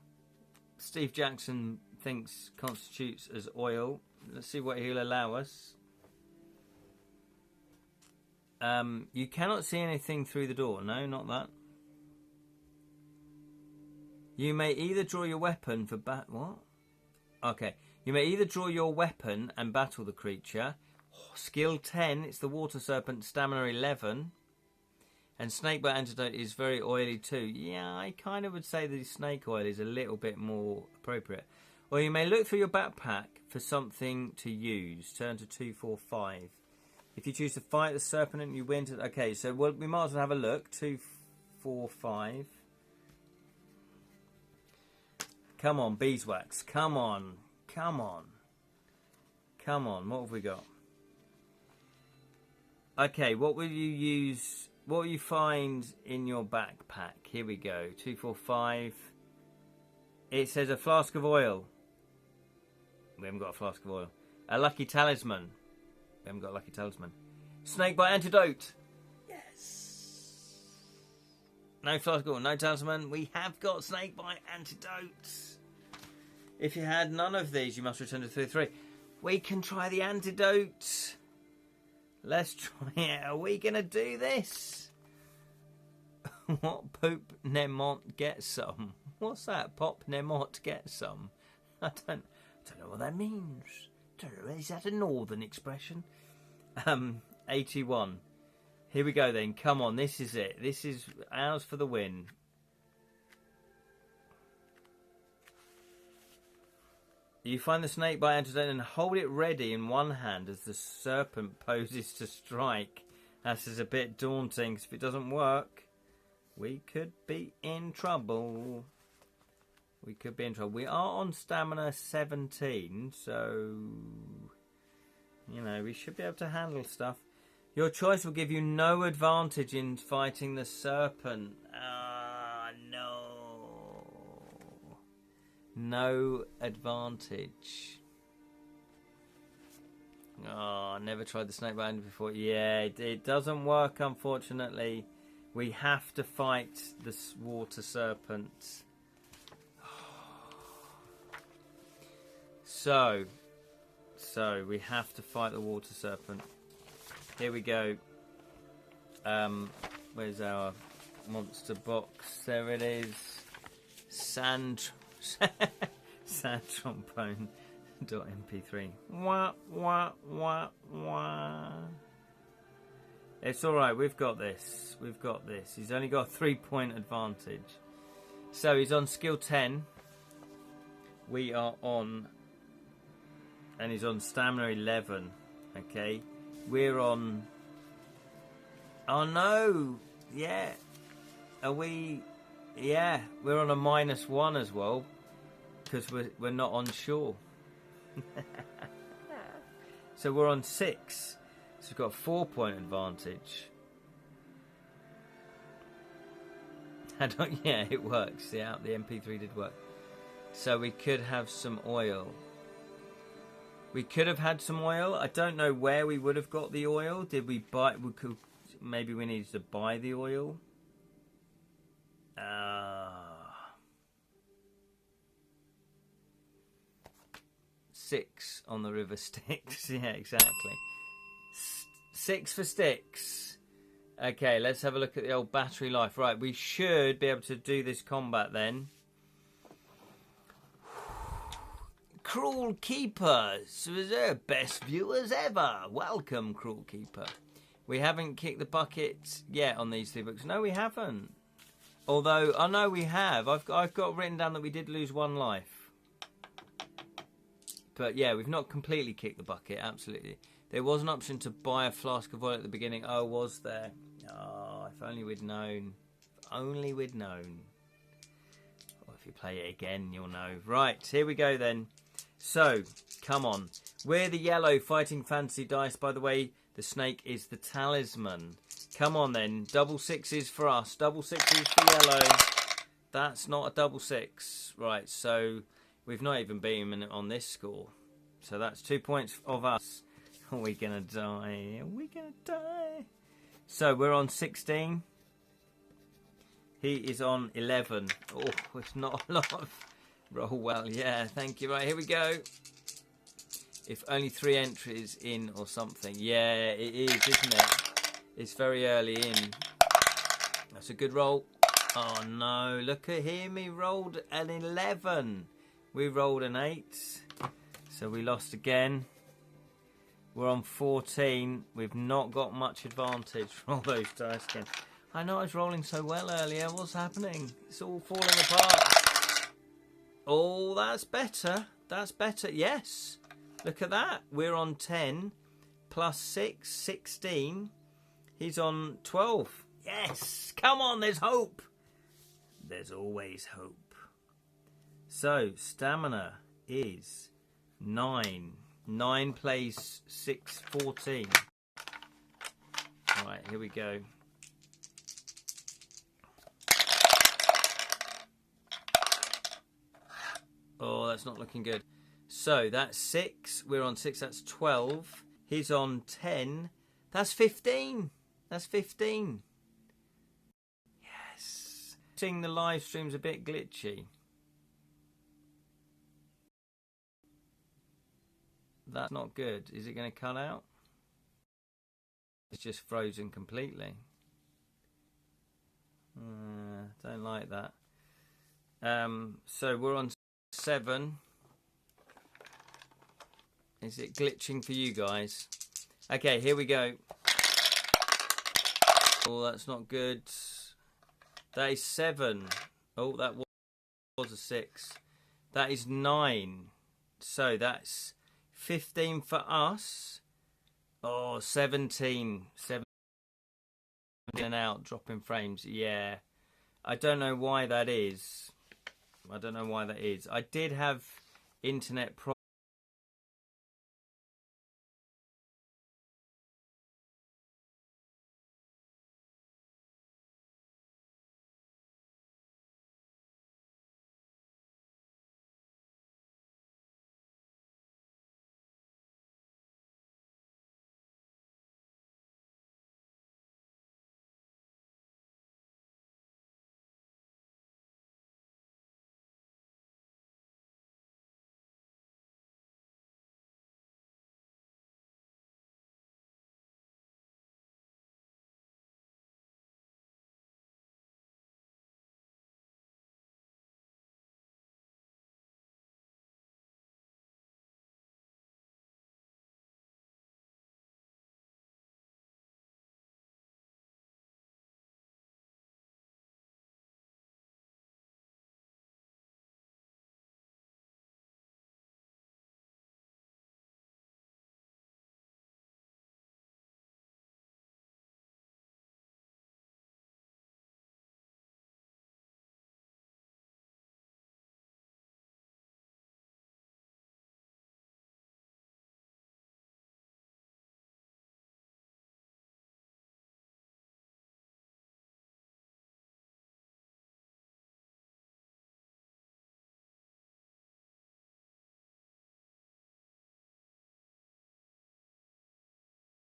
Steve Jackson thinks constitutes as oil. Let's see what he'll allow us. You cannot see anything through the door. No, not that. You may either draw your weapon for what? Okay. You may either draw your weapon and battle the creature. Skill 10, it's the water serpent, stamina 11. And snakebite antidote is very oily too. Yeah, I kind of would say the snake oil is a little bit more appropriate. Or you may look through your backpack for something to use. Turn to 2, 4, 5. If you choose to fight the serpent and you win to... Okay, so we might as well have a look. 2, 4, 5. Come on, beeswax. Come on. Come on. Come on, what have we got? Okay, what will you use... What will you find in your backpack? Here we go. 2, 4, 5. It says a flask of oil. We haven't got a flask of oil. A lucky talisman. We haven't got a lucky talisman. Snakebite antidote. Yes. No flask of oil, no talisman. We have got snakebite antidote. If you had none of these, you must return to 3, 3. We can try the antidote. Let's try it. Are we going to do this? What? Poop Nemont get some? What's that? Pop Nemont get some? I don't know what that means. Is that a northern expression? 81. Here we go then. Come on, this is it. This is ours for the win. You find the snakebite antidote and hold it ready in one hand as the serpent poses to strike. This is a bit daunting, because if it doesn't work, we could be in trouble. We could be in trouble. We are on stamina 17, so... You know, we should be able to handle stuff. Your choice will give you no advantage in fighting the serpent. Ah, no. No advantage. Oh, never tried the snake bite before. Yeah, it doesn't work, unfortunately. We have to fight this water serpent. So we have to fight the water serpent. Here we go. Where's our monster box? There it is. Sand trombone.mp3. Wah, wah, wah, wah. It's alright, we've got this. We've got this. He's only got a 3-point advantage. So he's on skill 10. We are on... And he's on stamina 11. Okay. We're on... Oh no! Yeah. Are we... Yeah, we're on a -1 as well. Because we're not on shore. So we're on 6. So we've got a 4-point advantage. Yeah, it works. Yeah, the MP3 did work. So we could have some oil. We could have had some oil. I don't know where we would have got the oil. Did we buy... Maybe we needed to buy the oil. 6 on the river Styx. Yeah, exactly. 6 for Styx. Okay, let's have a look at the old battery life. Right, we should be able to do this combat then. Cruel Keepers, best viewers ever. Welcome, Cruel Keeper. We haven't kicked the bucket yet on these 3 books. No, we haven't. Although, oh no, we have. I've got written down that we did lose 1 life. But yeah, we've not completely kicked the bucket, absolutely. There was an option to buy a flask of oil at the beginning. Oh, was there? Oh, if only we'd known. If only we'd known. Or if you play it again, you'll know. Right, here we go then. So, come on. We're the yellow fighting fantasy dice, by the way. The snake is the talisman. Come on then. Double 6s for us. Double 6s for yellow. That's not a double 6. Right, so we've not even beaten him on this score. So that's 2 points of us. Are we going to die? Are we going to die? So we're on 16. He is on 11. Oh, it's not a lot of... Roll well, yeah, thank you. Right, here we go. If only 3 entries in or something. Yeah, it is, isn't it? It's very early in. That's a good roll. Oh no, look at him. He rolled an 11. We rolled an 8. So we lost again. We're on 14. We've not got much advantage from all those dice again. I know I was rolling so well earlier. What's happening? It's all falling apart. Oh, that's better. That's better. Yes. Look at that. We're on 10 plus 6, 16. He's on 12. Yes. Come on, there's hope. There's always hope. So, stamina is 9. 9 plays 6, 14. Right, here we go. Oh, that's not looking good. So, that's 6. We're on 6. That's 12. He's on 10. That's 15. That's 15. Yes. Seeing the live stream's a bit glitchy. That's not good. Is it going to cut out? It's just frozen completely. Don't like that. So we're on 7. Is it glitching for you guys? Okay, here we go. Oh, that's not good. That is 7. Oh, that was a 6. That is 9. So that's 15 for us. Oh, 17. 17 and out, dropping frames. Yeah. I don't know why that is. I don't know why that is. I did have internet problems